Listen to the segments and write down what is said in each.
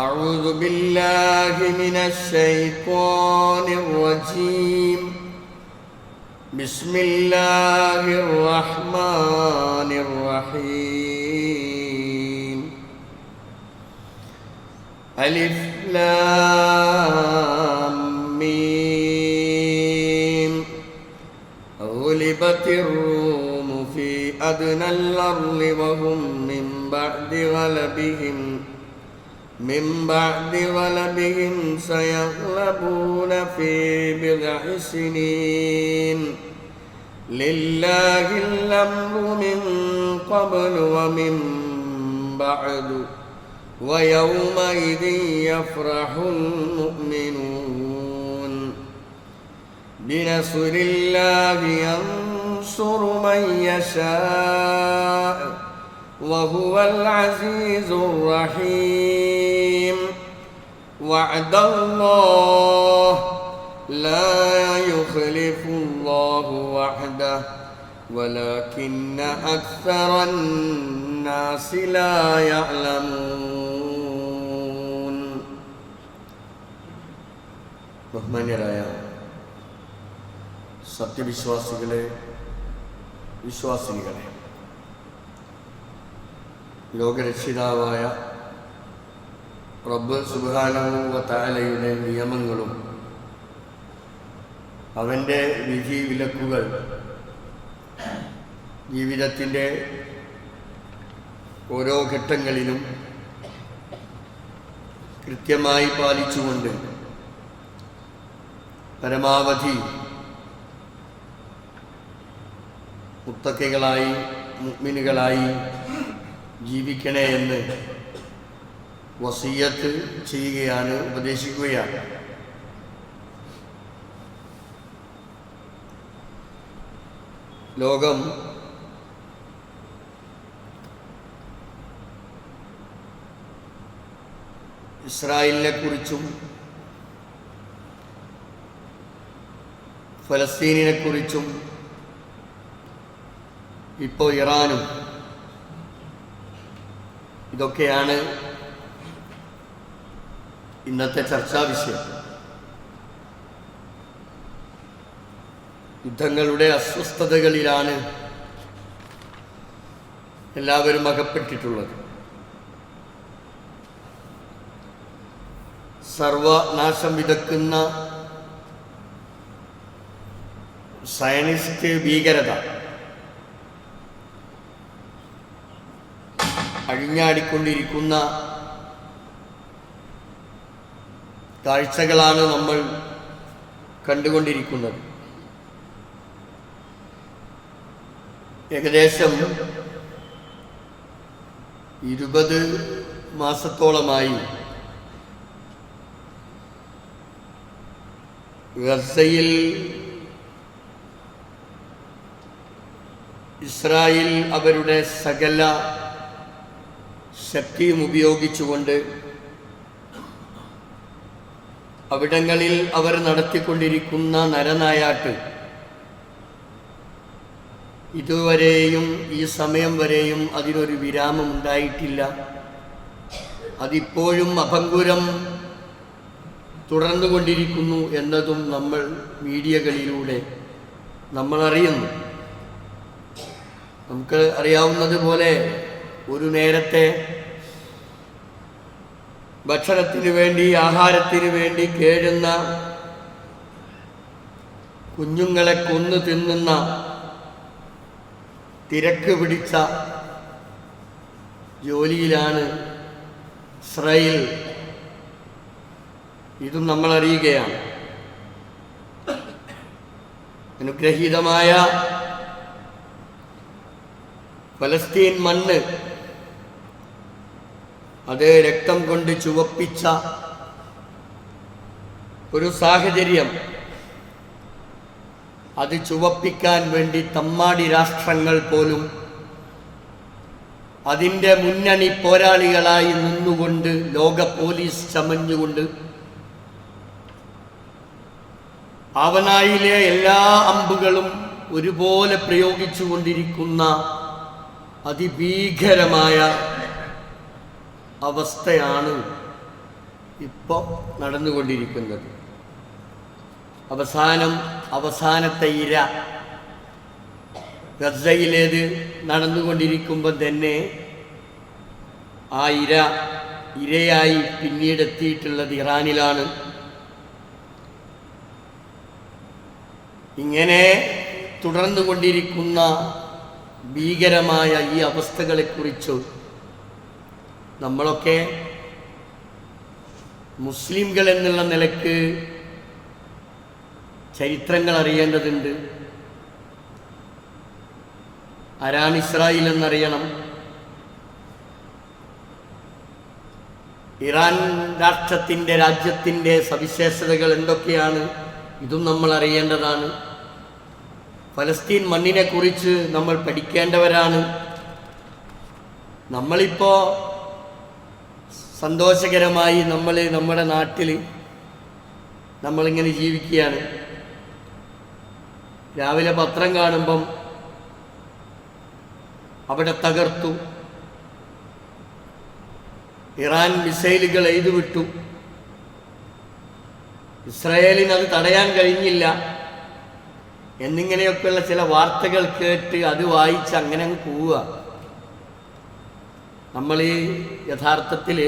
أعوذ بالله من الشيطان الرجيم. بسم الله الرحمن الرحيم. ألف لام ميم. غلبت الروم في أدنى الأرض وهم من بعد غلبهم سيغلبون في بضع سنين. لله الأمر من قبل ومن بعد ويومئذ يفرح المؤمنون. بنصر الله ينصر من يشاء وهو العزيز الرحيم. وعد الله لا يخلف الله وعده ولكن أكثر الناس لا يعلمون. ബഹുമാന്യരായ സത്യവിശ്വാസികളെ, വിശ്വാസിനികളെ, ലോകരക്ഷിതാവായ റബ്ബ് സുബ്ഹാനഹു വ തആലയുടെ നിയമങ്ങളും അവൻ്റെ വിധി വിലക്കുകൾ ജീവിതത്തിൻ്റെ ഓരോ ഘട്ടങ്ങളിലും കൃത്യമായി പാലിച്ചുകൊണ്ട് പരമാവധി മുത്തഖികളായി മുഅ്മിനുകളായി ജീവിക്കണേ എന്ന് വസിയ്യത്ത് ചെയ്യുകയാണ്, ഉപദേശിക്കുകയാണ്. ലോകം ഇസ്രായേലിനെ കുറിച്ചും ഫലസ്തീനിനെ കുറിച്ചും ഇപ്പോൾ ഇറാനും ഇതൊക്കെയാണ് ഇന്നത്തെ ചർച്ചാ വിഷയം. യുദ്ധങ്ങളുടെ അസ്വസ്ഥതകളിലാണ് എല്ലാവരും അകപ്പെട്ടിട്ടുള്ളത്. സർവനാശം വിതക്കുന്ന സയനിസ്റ്റ് ഭീകരത അഴിഞ്ഞാടിക്കൊണ്ടിരിക്കുന്ന കാഴ്ചകളാണ് നമ്മൾ കണ്ടുകൊണ്ടിരിക്കുന്നത്. ഏകദേശം 20 മാസത്തോളമായി ഗസയിൽ ഇസ്രായേൽ അവരുടെ സകല ശക്തിയും ഉപയോഗിച്ചുകൊണ്ട് അവിടങ്ങളിൽ അവർ നടത്തിക്കൊണ്ടിരിക്കുന്ന നരനായാട്ട് ഇതുവരെയും ഈ സമയം വരെയും അതിനൊരു വിരാമം ഉണ്ടായിട്ടില്ല. അതിപ്പോഴും അഭംഗുരം തുടർന്നുകൊണ്ടിരിക്കുന്നു എന്നതും നമ്മൾ മീഡിയകളിലൂടെ നമ്മൾ അറിയുന്നു. നമുക്ക് അറിയാവുന്നതുപോലെ ഒരു നേരത്തെ ഭക്ഷണത്തിന് വേണ്ടി, ആഹാരത്തിന് വേണ്ടി കേഴുന്ന കുഞ്ഞുങ്ങളെ കൊന്നു തിന്നുന്ന തിരക്ക് പിടിച്ച ജോലിയിലാണ് ഇസ്രായേൽ. ഇതും നമ്മൾ അറിയുകയാണ്. അനുഗ്രഹീതമായ ഫലസ്തീൻ മണ്ണ് അത് രക്തം കൊണ്ട് ചുവപ്പിച്ച ഒരു സാഹചര്യം, അത് ചുവപ്പിക്കാൻ വേണ്ടി തമ്മാടി രാഷ്ട്രങ്ങൾ പോലും അതിൻ്റെ മുന്നണി പോരാളികളായി നിന്നുകൊണ്ട് ലോക പോലീസ് ചമഞ്ഞുകൊണ്ട് ആവനായിലെ എല്ലാ അമ്പുകളും ഒരുപോലെ പ്രയോഗിച്ചുകൊണ്ടിരിക്കുന്ന അതിഭീകരമായ അവസ്ഥയാണ് ഇപ്പോൾ നടന്നുകൊണ്ടിരിക്കുന്നത്. അവസാനത്തെ ഇര ഗസയിലേത് നടന്നുകൊണ്ടിരിക്കുമ്പോൾ തന്നെ ആ ഇരയായി പിന്നീട് എത്തിയിട്ടുള്ളത് ഇറാനിലാണ്. ഇങ്ങനെ തുടർന്നുകൊണ്ടിരിക്കുന്ന ഭീകരമായ ഈ അവസ്ഥകളെക്കുറിച്ച് നമ്മളൊക്കെ മുസ്ലിംകൾ എന്നുള്ള നിലക്ക് ചരിത്രങ്ങൾ അറിയേണ്ടതുണ്ട്. ആരാണ് ഇസ്രായേൽ എന്നറിയണം. ഇറാൻ രാജ്യത്തിൻ്റെ സവിശേഷതകൾ എന്തൊക്കെയാണ്, ഇതും നമ്മൾ അറിയേണ്ടതാണ്. ഫലസ്തീൻ മണ്ണിനെക്കുറിച്ച് നമ്മൾ പഠിക്കേണ്ടവരാണ്. നമ്മളിപ്പോൾ സന്തോഷകരമായി നമ്മുടെ നാട്ടിൽ നമ്മളിങ്ങനെ ജീവിക്കുകയാണ്. രാവിലെ പത്രം കാണുമ്പം അവിടെ തകർത്തു, ഇറാൻ മിസൈലുകൾ എയ്തുവിട്ടു, ഇസ്രായേലിന് അത് തടയാൻ കഴിഞ്ഞില്ല എന്നിങ്ങനെയൊക്കെയുള്ള ചില വാർത്തകൾ കേട്ട് അത് വായിച്ച് അങ്ങനെ അങ്ങ് പോവുക. നമ്മൾ ഈ യഥാർത്ഥത്തിൽ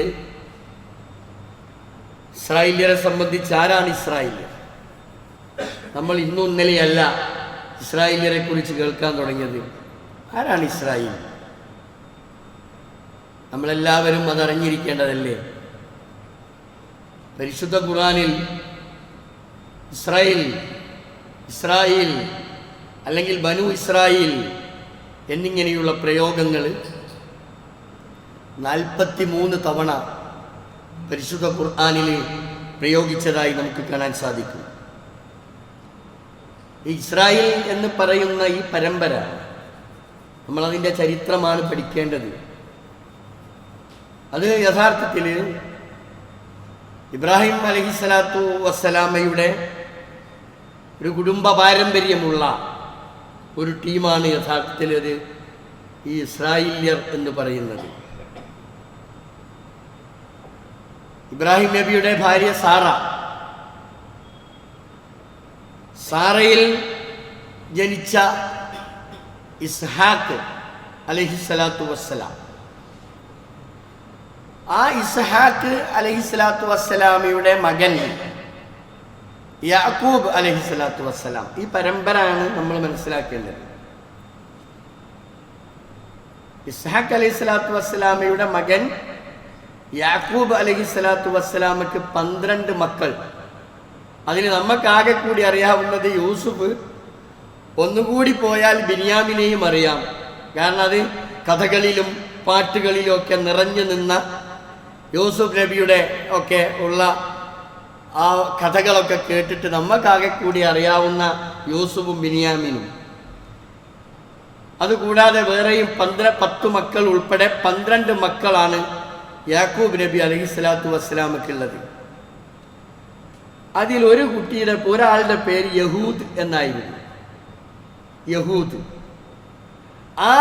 ഇസ്രായേലിയരെ സംബന്ധിച്ച് ആരാണ് ഇസ്രായേലിയർ? നമ്മൾ ഇന്നും ഇന്നലെയല്ല ഇസ്രായേലിയരെ കുറിച്ച് കേൾക്കാൻ തുടങ്ങിയത്. ആരാണ് ഇസ്രായേൽ? നമ്മളെല്ലാവരും അതറിഞ്ഞിരിക്കേണ്ടതല്ലേ? പരിശുദ്ധ ഖുർആനിൽ ഇസ്രായേൽ അല്ലെങ്കിൽ ബനു ഇസ്രായേൽ എന്നിങ്ങനെയുള്ള പ്രയോഗങ്ങൾ 43 തവണ പരിശുദ്ധ ഖുർആനിൽ പ്രയോഗിച്ചതായി നമുക്ക് കാണാൻ സാധിക്കും. ഈ ഇസ്രായേൽ എന്ന് പറയുന്ന ഈ പരമ്പര നമ്മളതിൻ്റെ ചരിത്രമാണ് പഠിക്കേണ്ടത്. അത് യഥാർത്ഥത്തിൽ ഇബ്രാഹിം അലൈഹിസ്സലാത്തു വസ്സലാമയുടെ ഒരു കുടുംബ പാരമ്പര്യമുള്ള ഒരു ടീമാണ് യഥാർത്ഥത്തിൽ അത് ഈ ഇസ്രായേലിയർ എന്ന് പറയുന്നത്. ഇബ്രാഹിം നബിയുടെ ഭാര്യ സാറയിൽ ജനിച്ച ഇസ്ഹാഖ് അലൈഹിസ്സലാത്തു വസ്സലാം, ആ ഇസ്ഹാഖ് അലൈഹിസ്സലാത്തു വസ്സലാമയുടെ മകൻ യാക്കൂബ് അലൈഹിസ്സലാത്തു വസ്സലാം. ഈ പരമ്പരയാണ് നമ്മൾ മനസ്സിലാക്കേണ്ടത്. ഇസ്ഹാഖ് അലൈഹിസ്സലാത്തു വസ്സലാമയുടെ മകൻ യാക്കൂബ് അലൈഹിസ്സലാത്തു വസ്സലാമക്ക് 12 മക്കൾ. അതിൽ നമുക്കാകെ കൂടി അറിയാവുന്നത് യൂസുഫ്, ഒന്നുകൂടി പോയാൽ ബിന്യാമിനെയും അറിയാം. കാരണം അത് കഥകളിലും പാട്ടുകളിലും ഒക്കെ നിറഞ്ഞു നിന്ന യൂസുഫ് നബിയുടെ ഒക്കെ ഉള്ള ആ കഥകളൊക്കെ കേട്ടിട്ട് നമുക്കാകെ കൂടി അറിയാവുന്ന യൂസുഫും ബിന്യാമിനും. അതുകൂടാതെ വേറെയും 10 മക്കൾ ഉൾപ്പെടെ 12 മക്കളാണ് യാക്കൂബ് നബി അലൈഹിസ്സലാത്തു വസ്സലാമക്കുള്ളത്. അതിൽ ഒരാളുടെ പേര് യഹൂദ് എന്നായിരുന്നു. ആ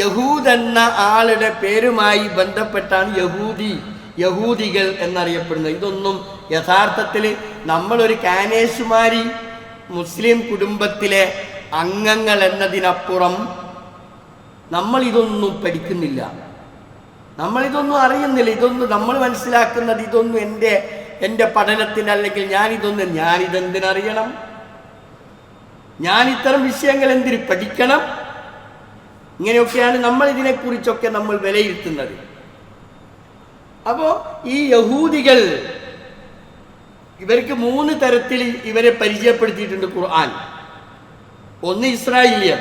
യഹൂദ് എന്ന ആളുടെ പേരുമായി ബന്ധപ്പെട്ടാണ് യഹൂദികൾ എന്നറിയപ്പെടുന്നത്. ഇതൊന്നും യഥാർത്ഥത്തിൽ നമ്മളൊരു കാനേശുമാരി മുസ്ലിം കുടുംബത്തിലെ അംഗങ്ങൾ എന്നതിനപ്പുറം നമ്മളിതൊന്നും പഠിക്കുന്നില്ല, നമ്മളിതൊന്നും അറിയുന്നില്ല. ഇതൊന്നും നമ്മൾ മനസ്സിലാക്കുന്നത് ഇതൊന്നും എൻ്റെ പഠനത്തിന്, അല്ലെങ്കിൽ ഞാനിതെന്തിനറിയണം, ഞാൻ ഇത്തരം വിഷയങ്ങൾ എന്തിന് പഠിക്കണം, ഇങ്ങനെയൊക്കെയാണ് നമ്മൾ ഇതിനെക്കുറിച്ചൊക്കെ നമ്മൾ വിലയിരുത്തുന്നത്. അപ്പോൾ ഈ യഹൂദികൾ, ഇവർക്ക് 3 തരത്തിൽ ഇവരെ പരിചയപ്പെടുത്തിയിട്ടുണ്ട് ഖുർആൻ. ഒന്ന് ഇസ്രായേലിയർ,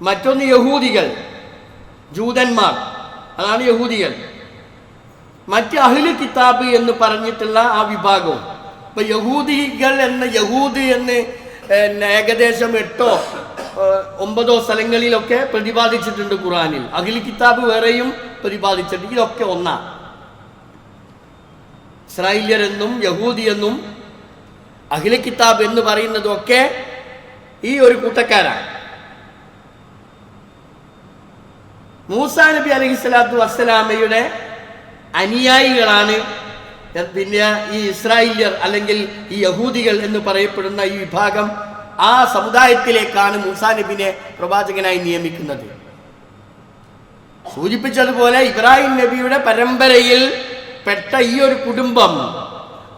മറ്റൊന്ന് യഹൂദികൾ, ജൂതന്മാർ, അതാണ് യഹൂദികൾ. മറ്റ് അഹ്ലു കിതാബ് എന്ന് പറഞ്ഞിട്ടുള്ള ആ വിഭാഗവും. ഇപ്പൊ യഹൂദികൾ യഹൂദ് എന്ന് ഏകദേശം 8-9 സ്ഥലങ്ങളിലൊക്കെ പ്രതിപാദിച്ചിട്ടുണ്ട് ഖുർആനിൽ. അഹ്ലു കിതാബ് വേറെയും പ്രതിപാദിച്ചിട്ടുണ്ട്. ഇതൊക്കെ ഒന്നാണ്. ഇസ്രായേലിയർ എന്നും യഹൂദി എന്നും അഹ്ലു കിതാബ് എന്ന് പറയുന്നതൊക്കെ ഈ ഒരു കൂട്ടക്കാരാണ്. മൂസാ നബി അലൈഹിസ്സലാത്തു വസ്സലാമയുടെ അനുയായികളാണ് പിന്നെ ഈ ഇസ്രായേലിയർ അല്ലെങ്കിൽ ഈ യഹൂദികൾ എന്ന് പറയപ്പെടുന്ന ഈ വിഭാഗം, ആ സമുദായത്തിലേക്കാണ് മൂസാ നബിനെ പ്രവാചകനായി നിയമിക്കുന്നത്. സൂചിപ്പിച്ചതുപോലെ ഇബ്രാഹിം നബിയുടെ പരമ്പരയിൽ പെട്ട ഈ ഒരു കുടുംബം,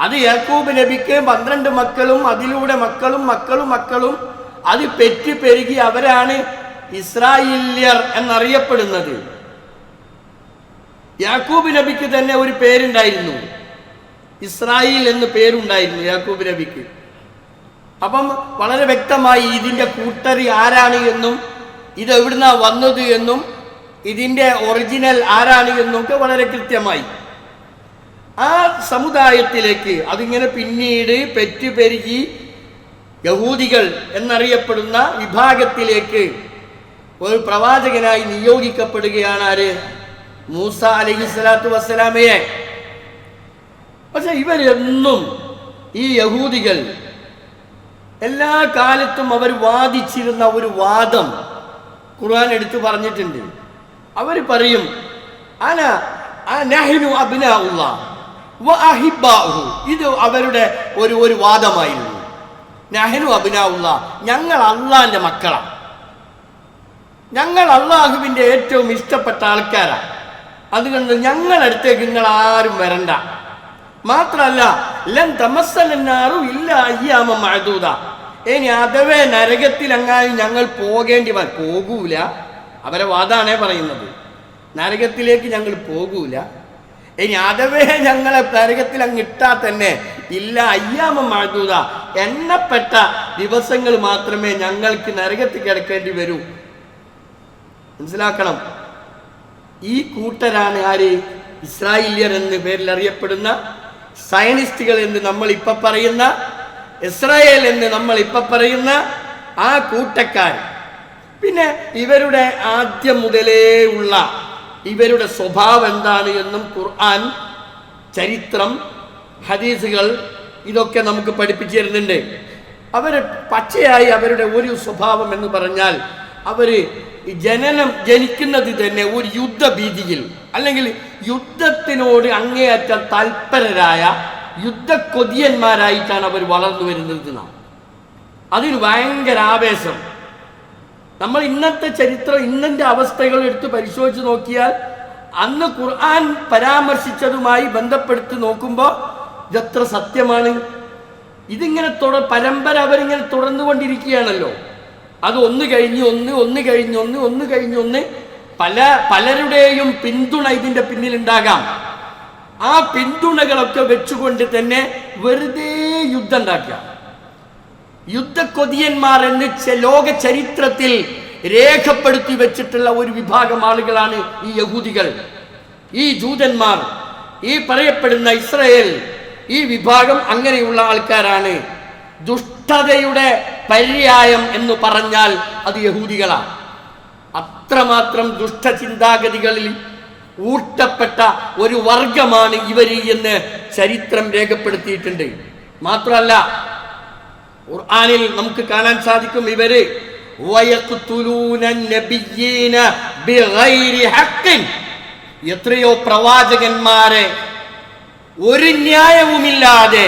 അത് യാക്കൂബ് നബിക്ക് 12 മക്കളും അതിലൂടെ മക്കളും മക്കളും മക്കളും അത് പെറ്റ് പെരുകി അവരാണ് ഇസ്രായേലിയർ എന്നറിയപ്പെടുന്നത്. യാക്കൂബ് നബിക്ക് തന്നെ ഒരു പേരുണ്ടായിരുന്നു, ഇസ്രായേൽ എന്ന് പേരുണ്ടായിരുന്നു യാക്കൂബ് നബിക്ക്. അപ്പം വളരെ വ്യക്തമായി ഇതിൻ്റെ കൂട്ടരി ആരാണ് എന്നും ഇത് എവിടുന്നാ വന്നത് എന്നും ഇതിൻ്റെ ഒറിജിനൽ ആരാണ് എന്നൊക്കെ വളരെ കൃത്യമായി. ആ സമുദായത്തിലേക്ക് അതിങ്ങനെ പിന്നീട് പെറ്റുപെരുകി യഹൂദികൾ എന്നറിയപ്പെടുന്ന വിഭാഗത്തിലേക്ക് ഒരു പ്രവാചകനായി നിയോഗിക്കപ്പെടുകയാണ് ആര്? മൂസ അലൈഹിസ്സലാത്തു വസ്സലാമയെ. പക്ഷെ ഇവരെന്നും ഈ യഹൂദികൾ എല്ലാ കാലത്തും അവർ വാദിച്ചിരുന്ന ഒരു വാദം ഖുർആൻ എടുത്തു പറഞ്ഞിട്ടുണ്ട്. അവർ പറയും ഇത് അവരുടെ ഒരു വാദമായിരുന്നു. നഹ്നു അബ്നാഉല്ലാ, ഞങ്ങൾ അള്ളാന്റെ മക്കളാണ്, ഞങ്ങൾ അള്ളാഹുവിന്റെ ഏറ്റവും ഇഷ്ടപ്പെട്ട ആൾക്കാരാണ്, അതുകൊണ്ട് ഞങ്ങളടുത്തേക്ക് നിങ്ങൾ ആരും വരണ്ട. മാത്രല്ല ലൻ തമസ്സലന്നാറു ഇല്ല അയ്യാമ മഅദൂദ, ഇനി അഥവേ നരകത്തിലെങ്ങാനും ഞങ്ങൾ പോകേണ്ടി പോകൂല. അവരെ വാദാണേ പറയുന്നത്, നരകത്തിലേക്ക് ഞങ്ങൾ പോകൂല. ഇനി അഥവേ ഞങ്ങളെ നരകത്തിൽ അങ്ങ് ഇട്ടാൽ തന്നെ ഇല്ല അയ്യാമ മഅദൂദ, എണ്ണപ്പെട്ട ദിവസങ്ങൾ മാത്രമേ ഞങ്ങൾക്ക് നരകത്തിൽ കിടക്കേണ്ടി വരൂ. മനസ്സിലാക്കണം, ഈ കൂട്ടരാണ് ആര്? ഇസ്രായേലിയർ എന്ന പേരിൽ അറിയപ്പെടുന്ന സയനിസ്റ്റുകൾ എന്ന് നമ്മൾ ഇപ്പൊ പറയുന്ന, ഇസ്രായേൽ എന്ന് നമ്മൾ ഇപ്പൊ പറയുന്ന ആ കൂട്ടക്കാർ. പിന്നെ ഇവരുടെ ആദ്യം മുതലേ ഉള്ള ഇവരുടെ സ്വഭാവം എന്താണ് എന്നും ഖുർആൻ, ചരിത്രം, ഹദീസുകൾ ഇതൊക്കെ നമുക്ക് പഠിപ്പിച്ചു തരുന്നുണ്ട്. അവർ പച്ചയായി അവരുടെ ഒരു സ്വഭാവം എന്ന് പറഞ്ഞാൽ, അവര് ജനിക്കുന്നത് തന്നെ ഒരു യുദ്ധഭീതിയിൽ അല്ലെങ്കിൽ യുദ്ധത്തിനോട് അങ്ങേയറ്റം തൽപരരായ യുദ്ധക്കൊതിയന്മാരായിട്ടാണ് അവർ വളർന്നു വരുന്നത്. അതിന് ഭയങ്കര ആവേശം. നമ്മൾ ഇന്നത്തെ ചരിത്രം, ഇന്നത്തെ അവസ്ഥകൾ എടുത്ത് പരിശോധിച്ച് നോക്കിയാൽ അന്ന് ഖുർആൻ പരാമർശിച്ചതുമായി ബന്ധപ്പെടുത്തി നോക്കുമ്പോൾ ഇതെത്ര സത്യമാണ്. ഇതിങ്ങനെ പരമ്പര അവരിങ്ങനെ തുടർന്നുകൊണ്ടിരിക്കുകയാണല്ലോ. അത് ഒന്ന് കഴിഞ്ഞ് ഒന്ന്, ഒന്ന് കഴിഞ്ഞ് ഒന്ന്, ഒന്ന് കഴിഞ്ഞ് ഒന്ന്. പലരുടെയും പിന്തുണ ഇതിൻ്റെ പിന്നിലുണ്ടാകാം. ആ പിന്തുണകളൊക്കെ വെച്ചുകൊണ്ട് തന്നെ വെറുതെ യുദ്ധം ഉണ്ടാക്കുക. യുദ്ധക്കൊതിയന്മാർ എന്ന് ലോക ചരിത്രത്തിൽ രേഖപ്പെടുത്തി വെച്ചിട്ടുള്ള ഒരു വിഭാഗം ആളുകളാണ് ഈ യഹൂദികൾ, ഈ ജൂതന്മാർ, ഈ പറയപ്പെടുന്ന ഇസ്രായേൽ. ഈ വിഭാഗം അങ്ങനെയുള്ള ആൾക്കാരാണ്. ദുഷ്ടതയുടെ പര്യായം എന്ന് പറഞ്ഞാൽ അത് യഹൂദികളാണ്. അത്രമാത്രം ദുഷ്ടചിന്താഗതികളിൽ ഊട്ടപ്പെട്ട ഒരു വർഗമാണ് ഇവര് എന്ന് ചരിത്രം രേഖപ്പെടുത്തിയിട്ടുണ്ട്. മാത്രമല്ല ഖുർആനിൽ നമുക്ക് കാണാൻ സാധിക്കും, ഇവര് എത്രയോ പ്രവാചകന്മാരെ ഒരു ന്യായവുമില്ലാതെ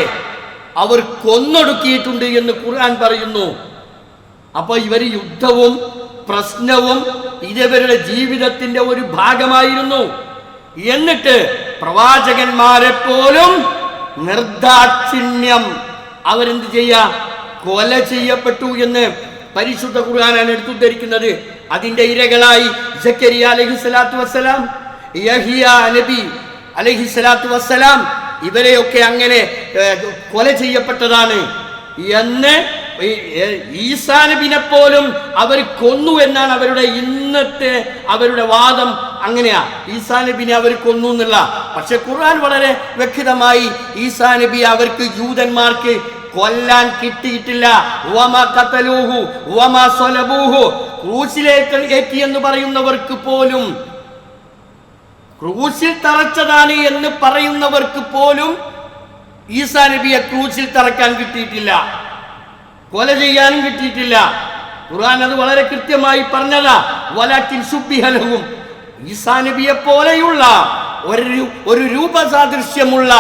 അവർ കൊന്നൊടുക്കിയിട്ടുണ്ട് എന്ന് ഖുർആൻ പറയുന്നു. അപ്പൊ ഇവര് യുദ്ധവും പ്രശ്നവും ഇതവരുടെ ജീവിതത്തിന്റെ ഒരു ഭാഗമായിരുന്നു. എന്നിട്ട് പ്രവാചകന്മാരെ പോലും നിർദാക്ഷിണ്യം അവരെന്ത് ചെയ്യാ, കൊല ചെയ്യപ്പെട്ടു എന്ന് പരിശുദ്ധ ഖുർആനാണ് എടുത്തുദ്ധരിക്കുന്നത്. അതിന്റെ ഇരകളായി സക്കരിയ അലൈഹിസ്സലാത്തു വസ്സലാം, യഹ്യ നബി അലൈഹിസ്സലാത്തു വസ്സലാം, ഇവരെയൊക്കെ അങ്ങനെ കൊല ചെയ്യപ്പെട്ടതാണ് എന്ന്. ഈസാ നബിനെ പോലും അവർ കൊന്നു എന്നാണ് അവരുടെ ഇന്നത്തെ അവരുടെ വാദം. അങ്ങനെയാ, ഈസാ നബിനെ അവർ കൊന്നു എന്നുള്ള. പക്ഷെ ഖുർആൻ വളരെ വ്യക്തമായി ഈസാ നബി അവർക്ക് ജൂതന്മാർക്ക് കൊല്ലാൻ കിട്ടിയിട്ടില്ല. ക്രൂശിലേക്ക് ഏറ്റി എന്ന് പറയുന്നവർക്ക് പോലും, ക്രൂശിൽ തറച്ചതാണ് എന്ന് പറയുന്നവർക്ക് പോലും ഈസാ നബിയെ ക്രൂശിൽ തറക്കാൻ കിട്ടിയിട്ടില്ല, കൊല ചെയ്യാനും കിട്ടിയിട്ടില്ല. ഖുർആൻ അത് വളരെ കൃത്യമായി പറഞ്ഞതാ. വലാകിൻ ശുബ്ബിഹ ലഹും, ഈസാ നബിയെ പോലെയുള്ള ഒരു രൂപസാദൃശ്യമുള്ള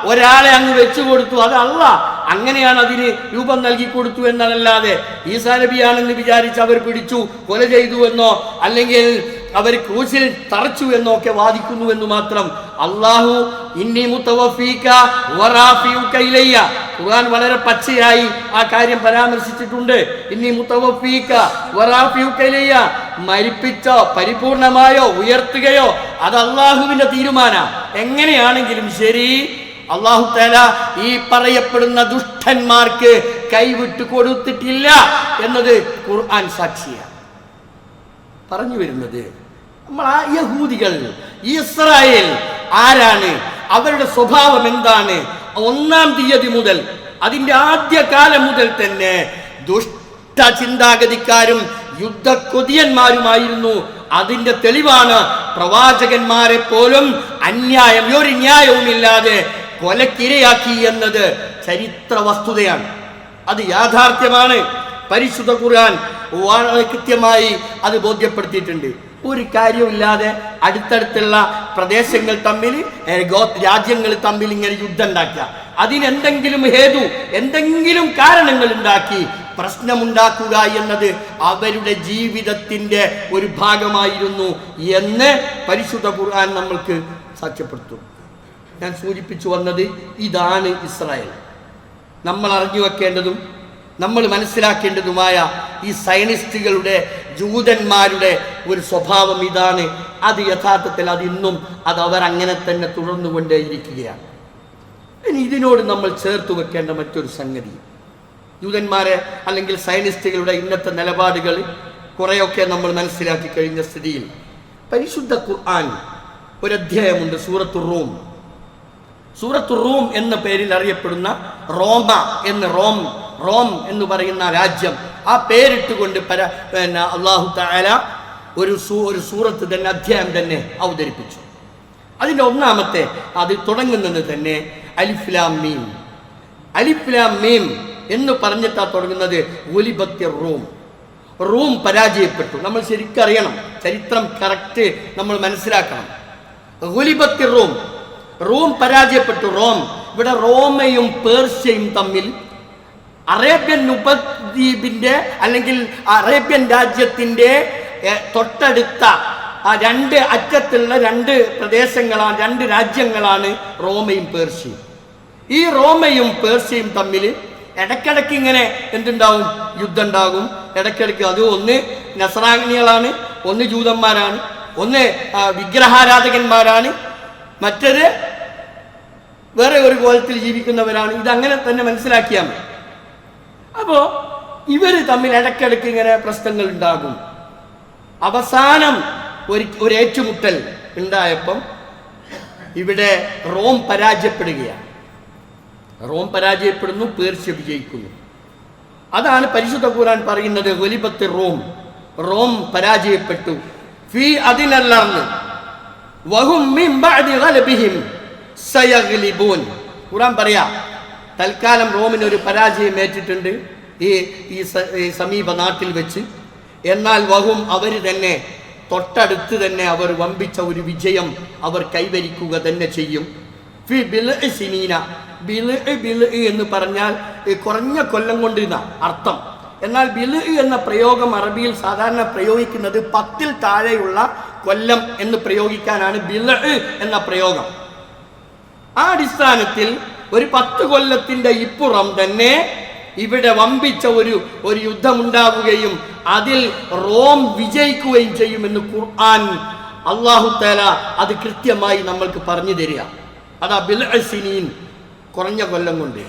ഒരാളെ അങ്ങ് വെച്ചു കൊടുത്തു, അത് അല്ലാഹ് അങ്ങനെയാണ് അതിന് രൂപം നൽകി കൊടുത്തു എന്നല്ലാതെ ഈസാ നബിയാണെന്ന് വിചാരിച്ച് അവർ പിടിച്ചു കൊല ചെയ്തു എന്നോ അല്ലെങ്കിൽ അവർ ക്രൂശിൽ തറച്ചു എന്നോ ഒക്കെ വാദിക്കുന്നു എന്ന് മാത്രം. അല്ലാഹു ഇന്നി മുതവഫീക വറാഫിഉക ഇലയ്യ, ഖുർആൻ വളരെ പച്ചയായി ആ കാര്യം പരാമർശിച്ചിട്ടുണ്ട്. ഇന്നി മുതവഫീക വറാഫിഉക ഇലയ്യ, മരിപ്പിച്ചോ പരിപൂർണമായോ ഉയർത്തുകയോ അത് അള്ളാഹുവിന്റെ തീരുമാനം. എങ്ങനെയാണെങ്കിലും ശരി, അല്ലാഹു തആല ഈ പറയപ്പെടുന്ന ദുഷ്ടന്മാർക്ക് കൈവിട്ടു കൊടുത്തിട്ടില്ല എന്നത് ഖുർആൻ സാക്ഷിയാണ്. പറഞ്ഞു വരുന്നത് നമ്മൾ ആ യഹൂദികൾ, ഇസ്രായേൽ ആരാണ്, അവരുടെ സ്വഭാവം എന്താണ്, 1-ാം തീയതി മുതൽ അതിന്റെ ആദ്യകാലം മുതൽ തന്നെ ദുഷ്ട ചിന്താഗതിക്കാരും യുദ്ധക്കൊതിയന്മാരുമായിരുന്നു. അതിന്റെ തെളിവാണ് പ്രവാചകന്മാരെ പോലും അന്യായം ഒരു ന്യായവുമില്ലാതെ കൊലക്കിരയാക്കി എന്നത് ചരിത്ര വസ്തുതയാണ്. അത് യാഥാർത്ഥ്യമാണ്. പരിശുദ്ധ ഖുർആൻ വളരെ കൃത്യമായി അത് ബോധ്യപ്പെടുത്തിയിട്ടുണ്ട്. ഒരു കാര്യമില്ലാതെ അടുത്തടുത്തുള്ള പ്രദേശങ്ങൾ തമ്മിൽ, രാജ്യങ്ങൾ തമ്മിൽ ഇങ്ങനെ യുദ്ധം ഉണ്ടാക്കുക, അതിനെന്തെങ്കിലും ഹേതു, എന്തെങ്കിലും കാരണങ്ങൾ ഉണ്ടാക്കി പ്രശ്നമുണ്ടാക്കുക എന്നത് അവരുടെ ജീവിതത്തിന്റെ ഒരു ഭാഗമായിരുന്നു എന്ന് പരിശുദ്ധ ഖുർആൻ നമ്മൾക്ക് സാക്ഷ്യപ്പെടുത്തും. ഞാൻ സൂചിപ്പിച്ചു വന്നത് ഇതാണ് ഇസ്രായേൽ. നമ്മൾ അറിഞ്ഞു വെക്കേണ്ടതും നമ്മൾ മനസ്സിലാക്കേണ്ടതുമായ ഈ സയനിസ്റ്റുകളുടെ, ജൂതന്മാരുടെ ഒരു സ്വഭാവം ഇതാണ്. അത് യഥാർത്ഥത്തിൽ അതിന്നും അവരങ്ങനെ തന്നെ തുടർന്നുകൊണ്ടേയിരിക്കുകയാണ്. ഇനി ഇതിനോട് നമ്മൾ ചേർത്ത് വെക്കേണ്ട മറ്റൊരു സംഗതി, ജൂതന്മാരെ അല്ലെങ്കിൽ സയനിസ്റ്റുകളുടെ ഇന്നത്തെ നിലപാടുകൾ കുറേയൊക്കെ നമ്മൾ മനസ്സിലാക്കി കഴിഞ്ഞ സ്ഥിതിയിൽ പരിശുദ്ധ ഖുർആൻ ഒരധ്യായമുണ്ട്, സൂറത്തുർ റൂം. സൂറത്തുർ റൂം എന്ന പേരിൽ അറിയപ്പെടുന്ന റോം എന്ന് പറയുന്ന രാജ്യം, ആ പേരിട്ടുകൊണ്ട് അല്ലാഹു തആല ഒരു സൂറത്ത് തന്നെ, അധ്യായം തന്നെ അവതരിപ്പിച്ചു. അതിൻ്റെ ഒന്നാമത്തെ അത് തുടങ്ങുന്നത് തന്നെ അലിഫ് ലാം മീം. അലിഫ് ലാം മീം എന്ന് പറഞ്ഞിട്ടാ തുടങ്ങുന്നത്. ഗുലിബത്തിർ റൂം, റൂം പരാജയപ്പെട്ടു. നമ്മൾ ശരിക്കറിയണം, ചരിത്രം കറക്റ്റ് നമ്മൾ മനസ്സിലാക്കണം. ഗുലിബത്തിർ റൂം, റൂം പരാജയപ്പെട്ടു. ഇവിടെ റോമയും പേർഷ്യയും തമ്മിൽ അറേബ്യൻ ഉപദ്വീപിന്റെ അല്ലെങ്കിൽ അറേബ്യൻ രാജ്യത്തിന്റെ തൊട്ടടുത്ത രണ്ട് അറ്റത്തുള്ള രണ്ട് പ്രദേശങ്ങളാണ്, രണ്ട് രാജ്യങ്ങളാണ് റോമയും പേർഷ്യയും. ഈ റോമയും പേർഷ്യയും തമ്മിൽ ഇടയ്ക്കിടയ്ക്ക് ഇങ്ങനെ എന്തുണ്ടാവും, യുദ്ധം ഉണ്ടാകും. ഇടയ്ക്കിടയ്ക്ക് അത് ഒന്ന് നസ്രാനികളാണ്, ഒന്ന് ജൂതന്മാരാണ്, ഒന്ന് വിഗ്രഹാരാധകന്മാരാണ്, മറ്റത് വേറെ ഒരു കോലത്തിൽ ജീവിക്കുന്നവരാണ്. ഇതങ്ങനെ തന്നെ മനസ്സിലാക്കിയാൽ മതി. അപ്പോൾ ഇവർ തമ്മിൽ ഇടയ്ക്കിടയ്ക്ക് ഇങ്ങനെ പ്രശ്നങ്ങൾ ഉണ്ടാകും. അവസാനം ഒരു ഏറ്റുമുട്ടൽ ഉണ്ടായപ്പം ഇവിടെ റോം പരാജയപ്പെടുകയാണ്. റോം പരാജയപ്പെടുന്നു, പേർഷ്യ വിജയിക്കുന്നു. അതാണ് പരിശുദ്ധ ഖുർആൻ പറയുന്നത്, ഗുലിബത്ത് റോം പരാജയപ്പെട്ടു. ഫീ അദിനൽ അർള് വഹും മിൻ ബഅദി ഗലബിഹിം സയഗ്ലിബൂൻ. ഖുർആൻ പറയാ, തൽക്കാലം റോമിന് ഒരു പരാജയം ഏറ്റിട്ടുണ്ട് ഈ സമീപ നാട്ടിൽ വെച്ച്. എന്നാൽ വഹും അവർ തന്നെ തൊട്ടടുത്ത് തന്നെ അവർ വമ്പിച്ച ഒരു വിജയം അവർ കൈവരിക്കുക തന്നെ ചെയ്യും. ഫി ബിൽഇ സിനീന, ബിൽഇ എന്ന് പറഞ്ഞാൽ കുറഞ്ഞ കൊല്ലം കൊണ്ടിരുന്ന അർത്ഥം. എന്നാൽ ബിൽഇ എന്ന പ്രയോഗം അറബിയിൽ സാധാരണ പ്രയോഗിക്കുന്നത് 10-ൽ താഴെയുള്ള കൊല്ലം എന്ന് പ്രയോഗിക്കാനാണ് ബിൽഇ എന്ന പ്രയോഗം. ആ അടിസ്ഥാനത്തിൽ ഒരു 10 കൊല്ലത്തിന്റെ ഇപ്പുറം തന്നെ ഇവിടെ വമ്പിച്ച ഒരു യുദ്ധമുണ്ടാവുകയും അതിൽ റോം വിജയിക്കുകയും ചെയ്യുമെന്ന് ഖുർആൻ അല്ലാഹു തആല അത് കൃത്യമായി നമ്മൾക്ക് പറഞ്ഞു തരിക. അതാ ബിൽഇ സിനീൻ, കുറഞ്ഞ കൊല്ലം കൊണ്ട്.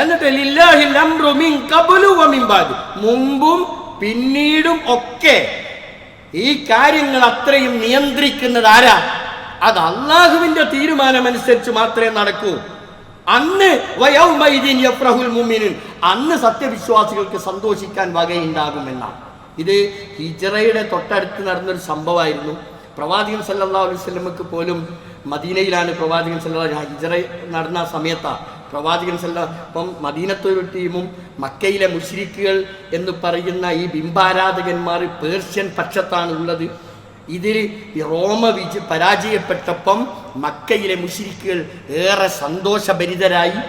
എന്നിട്ട് ലില്ലാഹിൽ അംറു മിൻ ഖബ്ലു വ മിൻ ബഅദ്, മുമ്പും പിന്നീടും ഒക്കെ ഈ കാര്യങ്ങൾ അത്രയും നിയന്ത്രിക്കുന്നത് ആരാ? അത് അള്ളാഹുവിന്റെ തീരുമാനമനുസരിച്ച് മാത്രമേ നടക്കൂ. അന്ന് വയൗമൈദിൻ യഫ്റഹുൽ മുഅ്മിനൂൻ, അന്ന് സത്യവിശ്വാസികൾക്ക് സന്തോഷിക്കാൻ വകയുണ്ടാകുമെന്നാണ്. ഇത് ഹിജ്റയുടെ തൊട്ടടുത്ത് നടന്നൊരു സംഭവമായിരുന്നു. പ്രവാചകൻ സല്ലല്ലാഹു അലൈഹി വസല്ലമക്ക് പോലും മദീനയിലാണ് പ്രവാചകൻ സല്ലല്ലാഹു ഹിജ്റ നടന്ന സമയത്താണ് പ്രവാചകൻ ഇപ്പം മദീനത്തൊരു ടീമും മക്കയിലെ മുശ്രിക്കുകൾ എന്ന് പറയുന്ന ഈ ബിംബാരാധകന്മാർ പേർഷ്യൻ പക്ഷത്താണ് ഉള്ളത്. ഇതിൽ റോമ പരാജയപ്പെട്ടപ്പം മക്കയിലെ മുശ്രിക്കുകൾ ഏറെ സന്തോഷഭരിതരായി.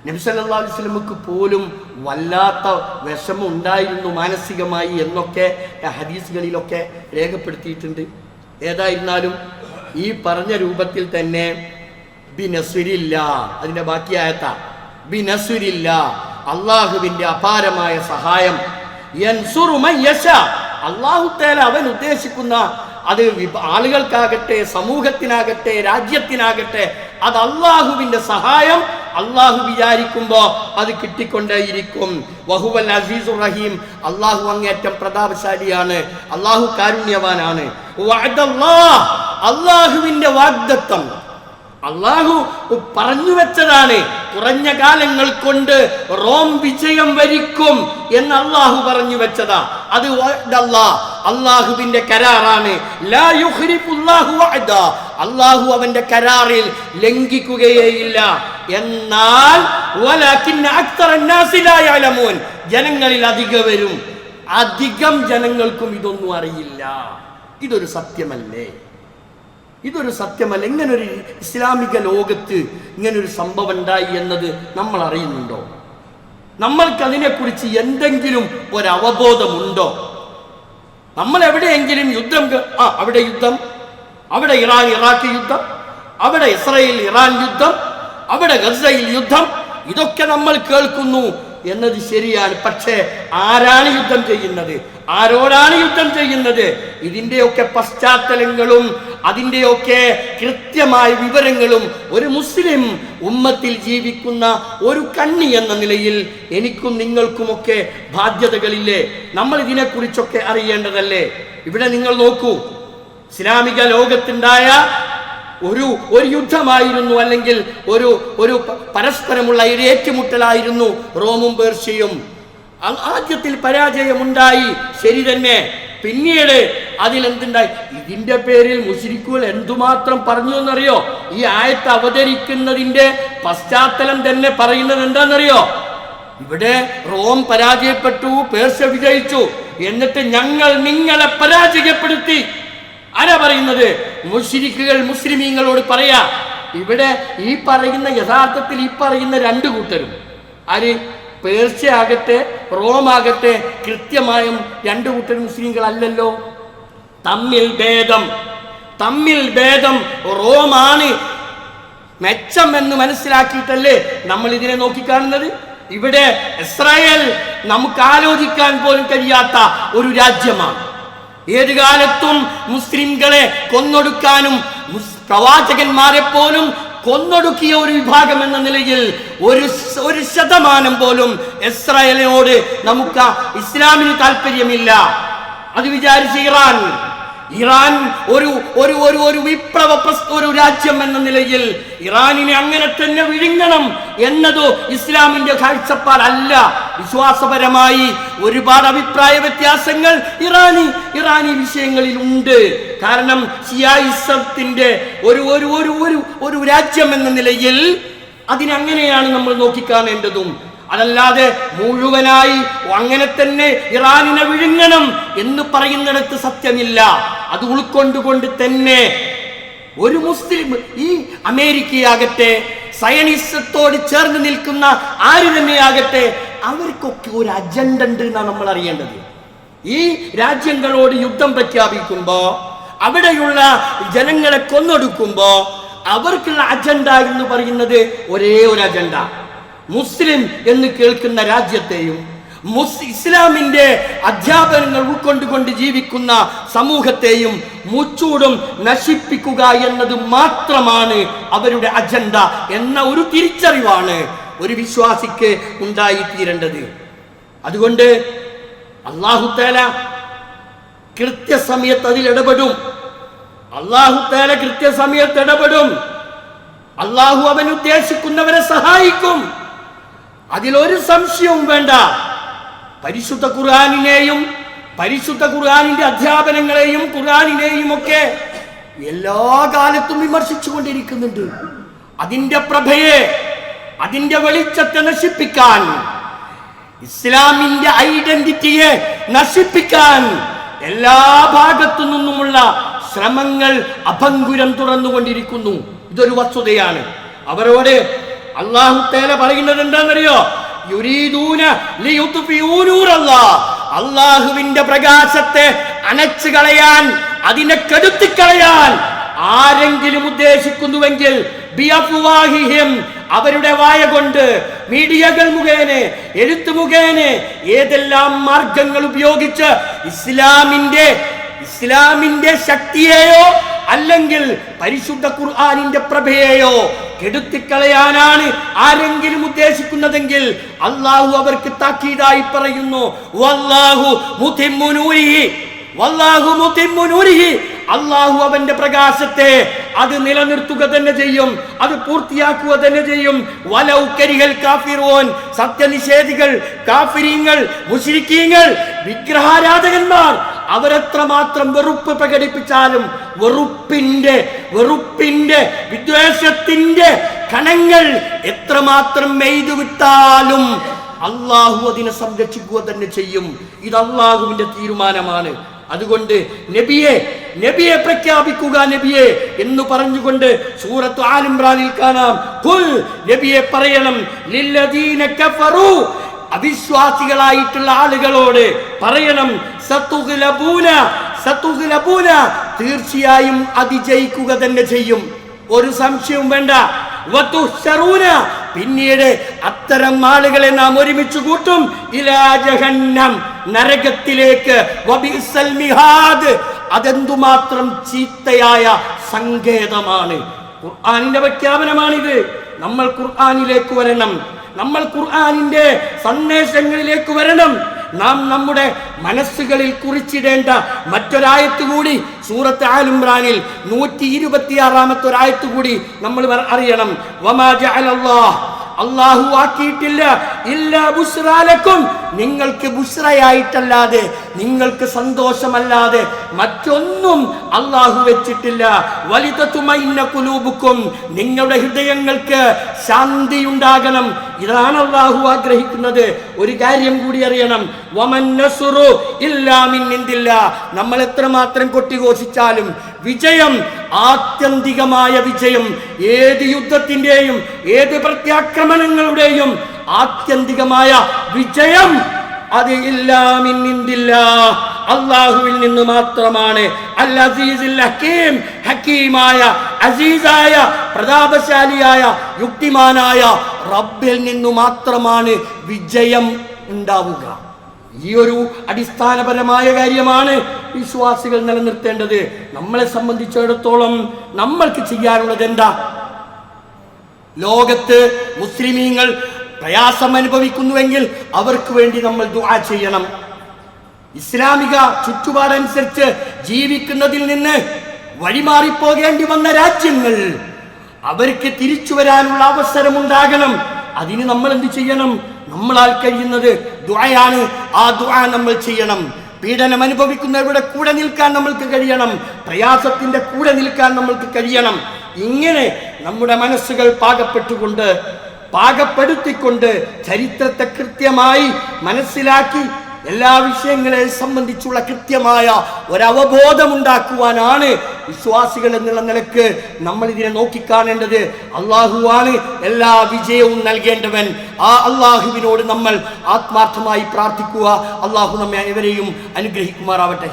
നബി സല്ലല്ലാഹു അലൈഹി വസല്ലമക്ക് പോലും വല്ലാത്ത വിഷമം ഉണ്ടായിരുന്നു മാനസികമായി എന്നൊക്കെ ഹദീസുകളിലൊക്കെ രേഖപ്പെടുത്തിയിട്ടുണ്ട്. ഏതായിരുന്നാലും ഈ പറഞ്ഞ രൂപത്തിൽ തന്നെ ബിനസ്രില്ല, അതിന്റെ ബാക്കി ആയത്ത ബിനസ്രില്ല, അള്ളാഹുവിന്റെ അപാരമായ സഹായം, യൻസുറു മൻ യശാ, അല്ലാഹു തആല അവൻ ഉദ്ദേശിക്കുന്ന അത് ആളുകൾക്കാകട്ടെ സമൂഹത്തിനാകട്ടെ രാജ്യത്തിനാകട്ടെ അത് അള്ളാഹുവിന്റെ സഹായം അള്ളാഹു വിചാരിക്കുമ്പോ അത് കിട്ടിക്കൊണ്ടേയിരിക്കും. വഹുവൽ അസീസുർ റഹീം, അള്ളാഹു അങ്ങേറ്റം പ്രതാപശാലിയാണ്, അള്ളാഹു കാരുണ്യവാനാണ്. വഅദല്ലാഹ്, അള്ളാഹുവിന്റെ വാഗ്ദത്തം അള്ളാഹു പറഞ്ഞു വെച്ചതാണ്. കുറഞ്ഞ കാലങ്ങൾ കൊണ്ട് റോം വിജയം വരിക്കും എന്ന് അള്ളാഹു പറഞ്ഞു വെച്ചതാ. അത് അള്ളാഹുവിന്റെ കരാറാണ്. ലാ യുഖ്ലിഫുല്ലാഹു വഅദാ, അള്ളാഹു അവന്റെ കരാറിൽ ലംഘിക്കുകയേയില്ല. എന്നാൽ വലകിന്ന അക്തറന്നാസി ലാ യഅലമൂൻ, ജനങ്ങളിൽ അധികം ജനങ്ങൾക്കും ഇതൊന്നും അറിയില്ല. ഇതൊരു സത്യമല്ലേ? ഇതൊരു സത്യമല്ല. ഇങ്ങനൊരു ഇസ്ലാമിക ലോകത്ത് ഇങ്ങനൊരു സംഭവം ഉണ്ടായി എന്നത് നമ്മൾ അറിയുന്നുണ്ടോ? നമ്മൾക്കതിനെക്കുറിച്ച് എന്തെങ്കിലും ഒരവബോധമുണ്ടോ? നമ്മൾ എവിടെയെങ്കിലും യുദ്ധം, അവിടെ യുദ്ധം, അവിടെ ഇറാൻ ഇറാഖ് യുദ്ധം, അവിടെ ഇസ്രായേൽ ഇറാൻ യുദ്ധം, അവിടെ ഗസയിൽ യുദ്ധം, ഇതൊക്കെ നമ്മൾ കേൾക്കുന്നു എന്നത് ശരിയാണ്. പക്ഷേ ആരാണ് യുദ്ധം ചെയ്യുന്നത്? ആരോടാണ് യുദ്ധം ചെയ്യുന്നത്? ഇതിൻ്റെയൊക്കെ പശ്ചാത്തലങ്ങളും അതിൻ്റെയൊക്കെ കൃത്യമായ വിവരങ്ങളും ഒരു മുസ്ലിം ഉമ്മത്തിൽ ജീവിക്കുന്ന ഒരു കണ്ണി എന്ന നിലയിൽ എനിക്കും നിങ്ങൾക്കുമൊക്കെ ബാധ്യതകളില്ലേ? നമ്മൾ ഇതിനെക്കുറിച്ചൊക്കെ അറിയേണ്ടതല്ലേ? ഇവിടെ നിങ്ങൾ നോക്കൂ, ഇസ്ലാമിക ലോകത്തുണ്ടായ ഒരു യുദ്ധമായിരുന്നു, അല്ലെങ്കിൽ ഒരു പരസ്പരമുള്ള ഒരു ഏറ്റുമുട്ടലായിരുന്നു റോമും പേർഷ്യയും. ആദ്യത്തിൽ പരാജയമുണ്ടായി, ശരി തന്നെ. പിന്നീട് അതിലെന്തുണ്ടായി? ഇതിന്റെ പേരിൽ മുശ്രിക്കുകൾ എന്തുമാത്രം പറഞ്ഞു എന്നറിയോ? ഈ ആയത്ത് അവതരിക്കുന്നതിന്റെ പശ്ചാത്തലം തന്നെ പറയുന്നത് എന്താണെന്നറിയോ? ഇവിടെ റോം പരാജയപ്പെട്ടു, പേർഷ്യ വിജയിച്ചു, എന്നിട്ട് ഞങ്ങൾ നിങ്ങളെ പരാജയപ്പെടുത്തി. ആരാ പറയുന്നത്? മുശ്രിക്കുകൾ മുസ്ലിമീങ്ങളോട് പറയാ. ഇവിടെ ഈ പറയുന്ന യഥാർത്ഥത്തിൽ ഈ പറയുന്ന രണ്ടു കൂട്ടരും, ആര്? പേർഷ്യ ആകട്ടെ റോം ആകട്ടെ, കൃത്യമായും രണ്ടു കൂട്ടരും മുസ്ലിങ്ങളല്ലല്ലോ. തമ്മിൽ ഭേദം റോമാണ് മെച്ചം എന്ന് മനസ്സിലാക്കിയിട്ടല്ലേ നമ്മൾ ഇതിനെ നോക്കിക്കാണുന്നത്. ഇവിടെ ഇസ്രായേൽ നമുക്ക് ആലോചിക്കാൻ പോലും കഴിയാത്ത ഒരു രാജ്യമാണ്. ഏത് കാലത്തും മുസ്ലിംകളെ കൊന്നൊടുക്കാനും പ്രവാചകന്മാരെ പോലും കൊന്നൊടുക്കിയ ഒരു വിഭാഗം എന്ന നിലയിൽ ഒരു ശതമാനം പോലും ഇസ്രായേലിനോട് നമുക്ക് ഇസ്ലാമിന് താല്പര്യമില്ല. അത് വിചാരിച്ച് ഇറാൻ ഒരു വിപ്ലവ ഒരു രാജ്യം എന്ന നിലയിൽ ഇറാനിനെ അങ്ങനെ തന്നെ വിഴുങ്ങണം എന്നതോ ഇസ്ലാമിന്റെ കാഴ്ചപ്പാടല്ല. വിശ്വാസപരമായി ഒരുപാട് അഭിപ്രായ വ്യത്യാസങ്ങൾ ഇറാനി വിഷയങ്ങളിൽ ഉണ്ട്. കാരണം ഷിയായിസത്തിന്റെ ഒരു രാജ്യം എന്ന നിലയിൽ അതിനങ്ങനെയാണ് നമ്മൾ നോക്കിക്കാണേണ്ടതും. അതല്ലാതെ മുഴുവനായി അങ്ങനെ തന്നെ ഇറാനിനെ വിഴുങ്ങണം എന്ന് പറയുന്നിടത്ത് സത്യമില്ല. അത് ഉൾക്കൊണ്ടുകൊണ്ട് തന്നെ ഒരു മുസ്ലിം, ഈ അമേരിക്കയാകട്ടെ സയനിസത്തോട് ചേർന്ന് നിൽക്കുന്ന ആര് തന്നെയാകട്ടെ, അവർക്കൊക്കെ ഒരു അജണ്ട ഉണ്ട് എന്നാണ് നമ്മൾ അറിയേണ്ടത്. ഈ രാജ്യങ്ങളോട് യുദ്ധം പ്രഖ്യാപിക്കുമ്പോ, അവിടെയുള്ള ജനങ്ങളെ കൊന്നൊടുക്കുമ്പോ അവർക്കുള്ള അജണ്ട എന്ന് പറയുന്നത് ഒരേ ഒരു അജണ്ട. മുസ്ലിം എന്ന് കേൾക്കുന്ന രാജ്യത്തെയും ഇസ്ലാമിന്റെ അധ്യാപനങ്ങൾ ഉൾക്കൊണ്ടുകൊണ്ട് ജീവിക്കുന്ന സമൂഹത്തെയും മുച്ചൂടും നശിപ്പിക്കുക എന്നത് മാത്രമാണ് അവരുടെ അജണ്ട എന്ന ഒരു തിരിച്ചറിവാണ് ഒരു വിശ്വാസിക്ക് ഉണ്ടായിത്തീരേണ്ടത്. അതുകൊണ്ട് അല്ലാഹു തആല കൃത്യസമയത്ത് അതിൽ ഇടപെടും. അല്ലാഹു അവൻ ഉദ്ദേശിക്കുന്നവരെ സഹായിക്കും. അതിലൊരു സംശയവും വേണ്ട. പരിശുദ്ധ ഖുർആനിനെയും പരിശുദ്ധ ഖുർആനിന്റെ അധ്യാപനങ്ങളെയും ഖുർആനിനെയും ഒക്കെ എല്ലാ കാലത്തും വിമർശിച്ചു കൊണ്ടിരിക്കുന്നുണ്ട്. അതിന്റെ പ്രഭയെ, അതിന്റെ വെളിച്ചത്തെ നശിപ്പിക്കാൻ, ഇസ്ലാമിന്റെ ഐഡന്റിറ്റിയെ നശിപ്പിക്കാൻ എല്ലാ ഭാഗത്തു നിന്നുമുള്ള ശ്രമങ്ങൾ അഭംഗുരം തുറന്നുകൊണ്ടിരിക്കുന്നു. ഇതൊരു വസ്തുതയാണ്. അവരോട് അല്ലാഹു തആല പറയുന്നത് എന്താണെന്നറിയോ? യുരീദൂന ലിയുത്ഫിഊ നൂറല്ലാഹ്, അല്ലാഹുവിന്റെ പ്രകാശത്തെ അണച്ചു കളയാൻ, അതിനെ കെടുത്തിക്കളയാൻ ആരെങ്കിലും ഉദ്ദേശിക്കുന്നുവെങ്കിൽ ബിഅഫ്വാഹിഹിം, അവരുടെ വായ കൊണ്ട്, മീഡിയകൾ മുഖേന, എഴുത്ത് മുഖേന, ഏതെല്ലാം മാർഗങ്ങൾ ഉപയോഗിച്ച് ഇസ്ലാമിന്റെ ശക്തിയെയോ അല്ലെങ്കിൽ പരിശുദ്ധ ഖുർആനിന്റെ പ്രഭയെയോ കെടുത്തിക്കളയാനാണ് ആരെങ്കിലും ഉദ്ദേശിക്കുന്നതെങ്കിൽ അല്ലാഹു അവർക്ക് താക്കീതായി പറയുന്നു, വല്ലാഹു മുതിമ്മു നൂരിഹി, വല്ലാഹു മുതിമ്മു നൂരിഹി, അല്ലാഹു അവന്റെ പ്രകാശത്തെ അത് നിലനിർത്തുക തന്നെ ചെയ്യും, അത് പൂർത്തിയാക്കുക തന്നെ ചെയ്യും. വലൗ കരിഹൽ കാഫിറൂൻ, സത്യനിഷേധികൾ, കാഫിരീങ്ങൾ, മുശ്രിക്കീങ്ങൾ, വിഗ്രഹാരാധകന്മാർ അവരെത്രമാത്രം വെറുപ്പ് പ്രകടിപ്പിച്ചാലും, വെറുപ്പിന്റെ വിദ്വേഷത്തിന്റെ കണങ്ങൾ എത്രമാത്രം മെയ്തു വിട്ടാലും അല്ലാഹു അതിനെ സംരക്ഷിക്കുക തന്നെ ചെയ്യും. ഇത് അല്ലാഹുവിന്റെ തീരുമാനമാണ്. അതുകൊണ്ട് നബിയെ പ്രഖ്യാപിക്കുക, നബിയെ എന്ന് പറഞ്ഞുകൊണ്ട് സൂറത്ത് ആൽ ഇംറാനിൽ കാണാം, ഖുൽ, നബിയെ പറയണം, ലില്ലദീന കഫറു, അവിശ്വാസികളായിട്ടുള്ള ആളുകളോട് പറയണം, സതുഗ്ലബൂന, തീർച്ചയായും അതിജയിക്കുക തന്നെ ചെയ്യും, ഒരു സംശയവും വേണ്ട. വതുഹ്ശറൂന, പിന്നീട് അത്തരം ആളുകളെ നാം ഒരുമിച്ച് കൂട്ടും, ഇലാ ജഹന്നം, നരകത്തിലേക്ക്. വബിഅ്സൽ മിഹാദ്, അതെന്തുമാത്രം ചീത്തയായ സങ്കേതമാണ്. ഖുർആനിന്റെ പ്രഖ്യാപനമാണിത്. നമ്മൾ ഖുർആനിലേക്ക് വരണം, നമ്മൾ ഖുർആനിന്റെ സന്ദേശങ്ങളിലേക്ക് വരണം. നാം നമ്മുടെ മനസ്സുകളിൽ കുറിച്ചിടേണ്ട മറ്റൊരായത്ത് കൂടി സൂറത്ത് ആൽ ഇംറാനിൽ 126-ാമത്തെ ഒരായത്ത് കൂടി നമ്മൾ അറിയണം. വമാ ജഅലല്ലാഹ്, അല്ലാഹു ആക്കിയിട്ടില്ല, ഇല്ലാ ബുശ്റാലക്കും, നിങ്ങൾക്ക് ബുശ്റയായിട്ടല്ലാതെ, നിങ്ങൾക്ക് സന്തോഷമല്ലാതെ മറ്റൊന്നും അല്ലാഹു വെച്ചിട്ടില്ല. വലിതതുമൈന്ന ഖുലൂബുക്കും, നിങ്ങളുടെ ഹൃദയങ്ങൾക്ക് ശാന്തി ഉണ്ടാകണം. ഇതാണ് അല്ലാഹു ആഗ്രഹിക്കുന്നത്. ഒരു കാര്യം കൂടി അറിയണം, വമൻ നസ്റു ഇല്ലാ മിൻ ഇൻദില്ലാഹ്, നമ്മൾ എത്രമാത്രം കൊട്ടിഘോഷിച്ചാലും വിജയം, ആത്യന്തികമായ വിജയം, ഏത് യുദ്ധത്തിന്റെയും ഏത് പ്രത്യാക്രമണങ്ങളുടെയും ആത്യന്തികമായ വിജയം അത് ഇല്ലാ മിൻ ഇൻദില്ലാഹ്, അല്ലാഹുവിൽ നിന്ന് മാത്രമാണ്. അൽ അസീസുൽ ഹകീം, ഹകീമായ, അസീസായ, പ്രതാപശാലിയായ, യുക്തിമാനായ റബ്ബിൽ നിന്ന് മാത്രമാണ് വിജയം ഉണ്ടാവുക. ഈ ഒരു അടിസ്ഥാനപരമായ കാര്യമാണ് വിശ്വാസികൾ നിലനിർത്തേണ്ടത്. നമ്മളെ സംബന്ധിച്ചിടത്തോളം നമ്മൾക്ക് ചെയ്യാനുള്ളത് എന്താ? ലോകത്ത് മുസ്ലിമീങ്ങൾ പ്രയാസം അനുഭവിക്കുന്നുവെങ്കിൽ അവർക്ക് വേണ്ടി നമ്മൾ ദുആ ചെയ്യണം. ഇസ്ലാമിക ചുറ്റുപാടനുസരിച്ച് ജീവിക്കുന്നതിൽ നിന്ന് വഴിമാറിപ്പോകേണ്ടി വന്ന രാജ്യങ്ങൾ, അവർക്ക് തിരിച്ചു വരാനുള്ള അവസരമുണ്ടാകണം. അതിന് നമ്മൾ എന്ത് ചെയ്യണം? നമ്മളാൽ കഴിയുന്നത് ദുആയാണ്. ആ ദുആ നമ്മൾ ചെയ്യണം. പീഡനം അനുഭവിക്കുന്നവരുടെ കൂടെ നിൽക്കാൻ നമ്മൾക്ക് കഴിയണം, പ്രയാസത്തിന്റെ കൂടെ നിൽക്കാൻ നമ്മൾക്ക് കഴിയണം. ഇങ്ങനെ നമ്മുടെ മനസ്സുകൾ പാകപ്പെടുത്തിക്കൊണ്ട് ചരിത്രത്തെ കൃത്യമായി മനസ്സിലാക്കി എല്ലാ വിഷയങ്ങളെ സംബന്ധിച്ചുള്ള കൃത്യമായ ഒരവബോധമുണ്ടാക്കുവാനാണ് വിശ്വാസികൾ എന്നുള്ള നിലക്ക് നമ്മൾ ഇതിനെ നോക്കിക്കാണേണ്ടത്. അള്ളാഹുവാണ് എല്ലാ വിജയവും നൽകേണ്ടവൻ. ആ അള്ളാഹുവിനോട് നമ്മൾ ആത്മാർത്ഥമായി പ്രാർത്ഥിക്കുക. അള്ളാഹു നമ്മെ ഇവരെയും അനുഗ്രഹിക്കുമാറാവട്ടെ.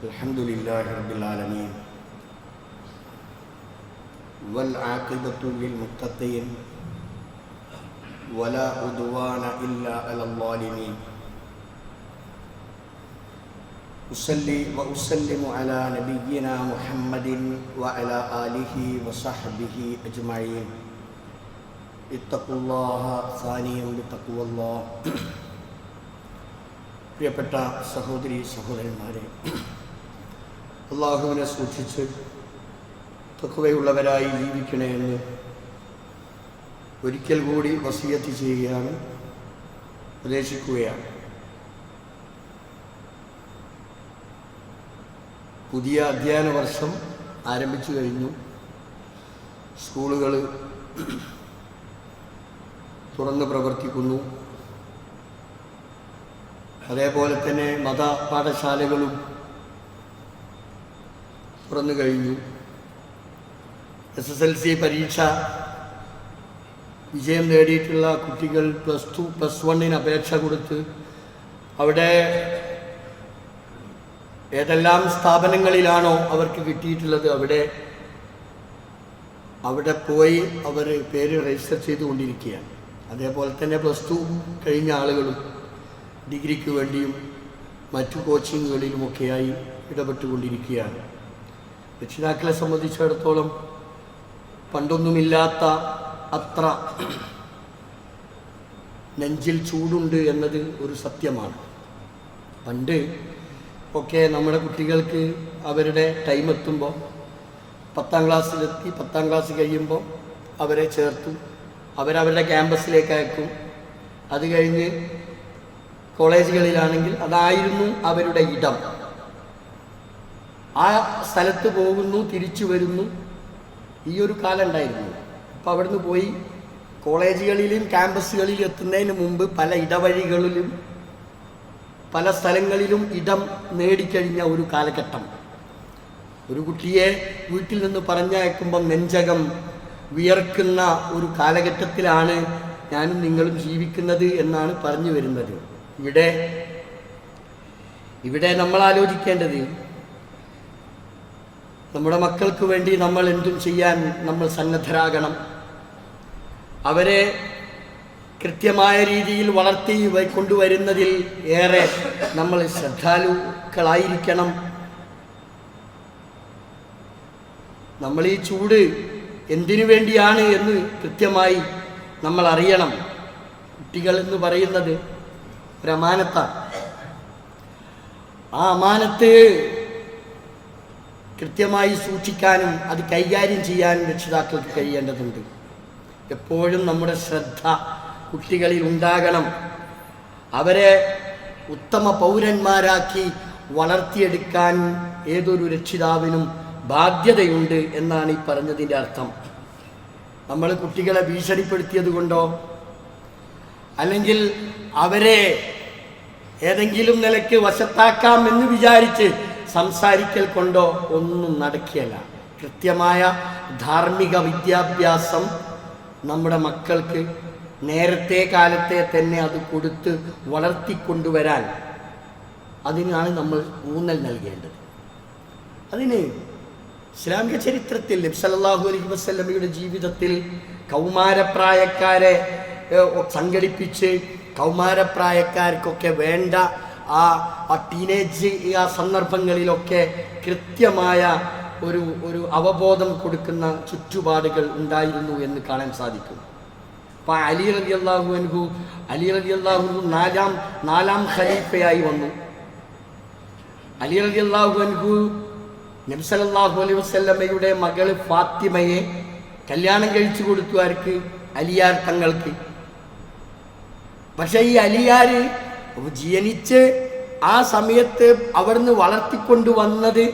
അൽഹംദുലില്ലാഹി റബ്ബിൽ ആലമീൻ والعاقبة للمتقين ولا عدوان إلا على الظالمين أصلي وأسلم على نبينا محمد وعلى آله وصحبه أجمعين اتقوا الله ثانيا بتقوى الله. പ്രിയപ്പെട്ട സഹോദരി സഹോദരന്മാരെ, അല്ലാഹുവിനെ സൂക്ഷിച്ച് തഖ്വയുള്ളവരായി ജീവിക്കണേ എന്ന് ഒരിക്കൽ കൂടി വസിയത്ത് ചെയ്യുകയാണ്, ഉപദേശിക്കുകയാണ്. പുതിയ അധ്യയന വർഷം ആരംഭിച്ചു കഴിഞ്ഞു. സ്കൂളുകൾ തുറന്ന് പ്രവർത്തിക്കുന്നു. അതേപോലെ തന്നെ മത പാഠശാലകളും തുറന്നു കഴിഞ്ഞു. SSLC പരീക്ഷ വിജയം നേടിയിട്ടുള്ള കുട്ടികൾ +2 +1 അപേക്ഷ കൊടുത്ത് അവിടെ ഏതെല്ലാം സ്ഥാപനങ്ങളിലാണോ അവർക്ക് കിട്ടിയിട്ടുള്ളത് അവിടെ പോയി അവർ പേര് രജിസ്റ്റർ ചെയ്തുകൊണ്ടിരിക്കുകയാണ്. അതേപോലെ തന്നെ +2 കഴിഞ്ഞ ആളുകളും ഡിഗ്രിക്ക് വേണ്ടിയും മറ്റു കോച്ചിങ്ങുകളിലുമൊക്കെയായി ഇടപെട്ടുകൊണ്ടിരിക്കുകയാണ്. രക്ഷിതാക്കളെ സംബന്ധിച്ചിടത്തോളം പണ്ടൊന്നുമില്ലാത്ത അത്ര നെഞ്ചിൽ ചൂടുണ്ട് എന്നത് ഒരു സത്യമാണ്. പണ്ട് ഒക്കെ നമ്മുടെ കുട്ടികൾക്ക് അവരുടെ ടൈം എത്തുമ്പോൾ 10ാം ക്ലാസ്സിലെത്തി 10ാം ക്ലാസ് കഴിയുമ്പോൾ അവരെ ചേർത്തു, അവരവരുടെ ക്യാമ്പസിലേക്ക് അയക്കും. അത് കഴിഞ്ഞ് കോളേജുകളിലാണെങ്കിൽ അതായിരുന്നു അവരുടെ ഇടം. ആ സ്ഥലത്ത് പോകുന്നു, തിരിച്ചു വരുന്നു, ഈ ഒരു കാലം ഉണ്ടായിരുന്നു. അപ്പോൾ അവിടുന്ന് പോയി കോളേജുകളിലും ക്യാമ്പസുകളിലും എത്തുന്നതിന് മുമ്പ് പല ഇടവഴികളിലും പല സ്ഥലങ്ങളിലും ഇടം നേടിക്കഴിഞ്ഞ ഒരു കാലഘട്ടം. ഒരു കുട്ടിയെ വീട്ടിൽ നിന്ന് പറഞ്ഞയക്കുമ്പം നെഞ്ചകം വിയർക്കുന്ന ഒരു കാലഘട്ടത്തിലാണ് ഞാനും നിങ്ങളും ജീവിക്കുന്നത് എന്നാണ് പറഞ്ഞു വരുന്നത്. ഇവിടെ നമ്മൾ ആലോചിക്കേണ്ടത്, നമ്മുടെ മക്കൾക്ക് വേണ്ടി നമ്മൾ എന്തും ചെയ്യാൻ നമ്മൾ സന്നദ്ധരാകണം. അവരെ കൃത്യമായ രീതിയിൽ വളർത്തി കൊണ്ടുവരുന്നതിൽ ഏറെ നമ്മൾ ശ്രദ്ധാലുക്കളായിരിക്കണം. നമ്മൾ ഈ ചൂട് എന്തിനു വേണ്ടിയാണ് എന്ന് കൃത്യമായി നമ്മൾ അറിയണം. കുട്ടികൾ എന്ന് പറയുന്നത് ഒരു അമാനത്താണ്. ആ അമാനത്ത് കൃത്യമായി സൂക്ഷിക്കാനും അത് കൈകാര്യം ചെയ്യാനും രക്ഷിതാക്കൾക്ക് കഴിയേണ്ടതുണ്ട്. എപ്പോഴും നമ്മുടെ ശ്രദ്ധ കുട്ടികളിൽ ഉണ്ടാകണം. അവരെ ഉത്തമ പൗരന്മാരാക്കി വളർത്തിയെടുക്കാൻ ഏതൊരു രക്ഷിതാവിനും ബാധ്യതയുണ്ട് എന്നാണ് ഈ പറഞ്ഞതിൻ്റെ അർത്ഥം. നമ്മൾ കുട്ടികളെ ഭീഷണിപ്പെടുത്തിയത് കൊണ്ടോ അല്ലെങ്കിൽ അവരെ ഏതെങ്കിലും നിലയ്ക്ക് വശത്താക്കാം എന്ന് വിചാരിച്ച് സംസാരിക്കൽ കൊണ്ടോ ഒന്നും നടക്കുകയല്ല. കൃത്യമായ ധാർമ്മിക വിദ്യാഭ്യാസം നമ്മുടെ മക്കൾക്ക് നേരത്തെ കാലത്തെ തന്നെ അത് കൊടുത്ത് വളർത്തിക്കൊണ്ടുവരാൻ അതിനാണ് നമ്മൾ ഊന്നൽ നൽകേണ്ടത്. അതിന് ഇസ്ലാമിക ചരിത്രത്തിൽ നബി സല്ലല്ലാഹു അലൈഹി വസല്ലമയുടെ ജീവിതത്തിൽ കൗമാരപ്രായക്കാരെ സംഘടിപ്പിച്ച് കൗമാരപ്രായക്കാർക്കൊക്കെ വേണ്ട ആ ടീനേജ് ആ സന്ദർഭങ്ങളിലൊക്കെ കൃത്യമായ ഒരു അവബോധം കൊടുക്കുന്ന ചുറ്റുപാടുകൾ ഉണ്ടായിരുന്നു എന്ന് കാണാൻ സാധിക്കും. അപ്പോൾ അലി റളിയല്ലാഹു അൻഹു നാലാം ഖലീഫയായി വന്നു. അലി റളിയല്ലാഹു അൻഹു നബി സല്ലല്ലാഹു അലൈഹി വസല്ലമയുടെ മകൾ ഫാത്തിമയെ കല്യാണം കഴിച്ചു കൊടുത്തു. ആർക്ക്? അലിയാർ തങ്ങൾക്ക്. പക്ഷേ ഈ അലിയാർ ജനിച്ച് ആ സമയത്ത് അവിടുന്ന് വളർത്തിക്കൊണ്ടുവന്നത്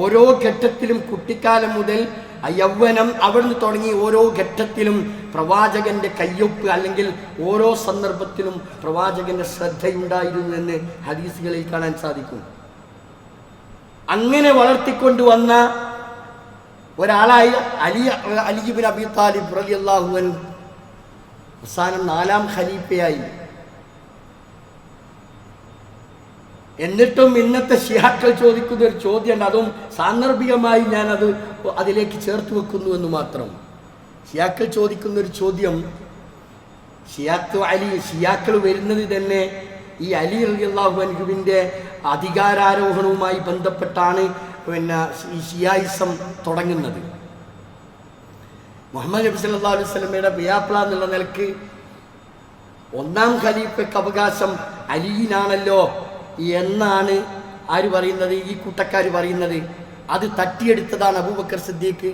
ഓരോ ഘട്ടത്തിലും കുട്ടിക്കാലം മുതൽ യൗവനം അവിടുന്ന് തുടങ്ങി ഓരോ ഘട്ടത്തിലും പ്രവാചകന്റെ കയ്യൊപ്പ് അല്ലെങ്കിൽ ഓരോ സന്ദർഭത്തിലും പ്രവാചകന്റെ ശ്രദ്ധയുണ്ടായിരുന്നു എന്ന് ഹദീസുകളിൽ കാണാൻ സാധിക്കും. അങ്ങനെ വളർത്തിക്കൊണ്ടുവന്ന ഒരാളായി അലി ഇബ്നു അബീ താലിബ് റളിയല്ലാഹു അൻഹു അവസാനം 4ാം ഖലീഫയായി. എന്നിട്ടും ഇന്നത്തെ ശിയാക്കൾ ചോദിക്കുന്ന ഒരു ചോദ്യമുണ്ട്, അതും സാന്ദർഭികമായി ഞാനത് അതിലേക്ക് ചേർത്ത് വെക്കുന്നു എന്ന് മാത്രം. ശിയാക്കൾ ചോദിക്കുന്ന ഒരു ചോദ്യം, ഷിയാക്കൾ വരുന്നത് തന്നെ ഈ അലി റളിയല്ലാഹു അൻഹുവിൻ്റെ അധികാരാരോഹണവുമായി ബന്ധപ്പെട്ടാണ് ഈ ഷിയായിസം തുടങ്ങുന്നത്. മുഹമ്മദ് നബി സല്ലല്ലാഹു അലൈഹി വസല്ലമയുടെ പിയാപ്ല എന്നുള്ള നിലക്ക് 1ാം ഖലീഫയ്ക്ക് അവകാശം അലിയിനാണല്ലോ എന്നാണ് ആര് പറയുന്നത്? ഈ കൂട്ടക്കാർ പറയുന്നത്. അത് തട്ടിയെടുത്തതാണ് അബൂബക്കർ സിദ്ദീഖ്.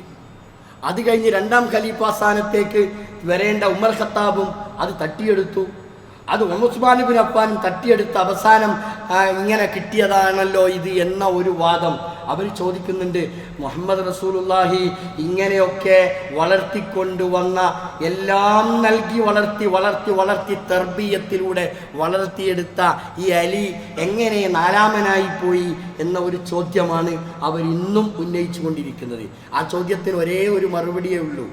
അത് കഴിഞ്ഞ് 2ാം ഖലീഫ സ്ഥാനത്തേക്ക് വരേണ്ട ഉമർ ഖത്താബും അത് തട്ടിയെടുത്തു. അത് ഉസ്മാൻ ഇബ്നു അഫ്ഫാനും തട്ടിയെടുത്ത് അവസാനം ഇങ്ങനെ കിട്ടിയതാണല്ലോ ഇത് എന്ന ഒരു വാദം. അവർ ചോദിക്കുന്നുണ്ട്, മുഹമ്മദ് റസൂലുള്ളാഹി ഇങ്ങനെയൊക്കെ വളർത്തിക്കൊണ്ടുവന്ന, എല്ലാം നൽകി വളർത്തി വളർത്തി വളർത്തി തർബീയത്തിലൂടെ വളർത്തിയെടുത്ത ഈ അലി എങ്ങനെ നാലാമനായി പോയി എന്ന ഒരു ചോദ്യമാണ് അവർ ഇന്നും ഉന്നയിച്ചു കൊണ്ടിരിക്കുന്നത്. ആ ചോദ്യത്തിന് ഒരേ ഒരു മറുപടിയേ ഉള്ളൂ.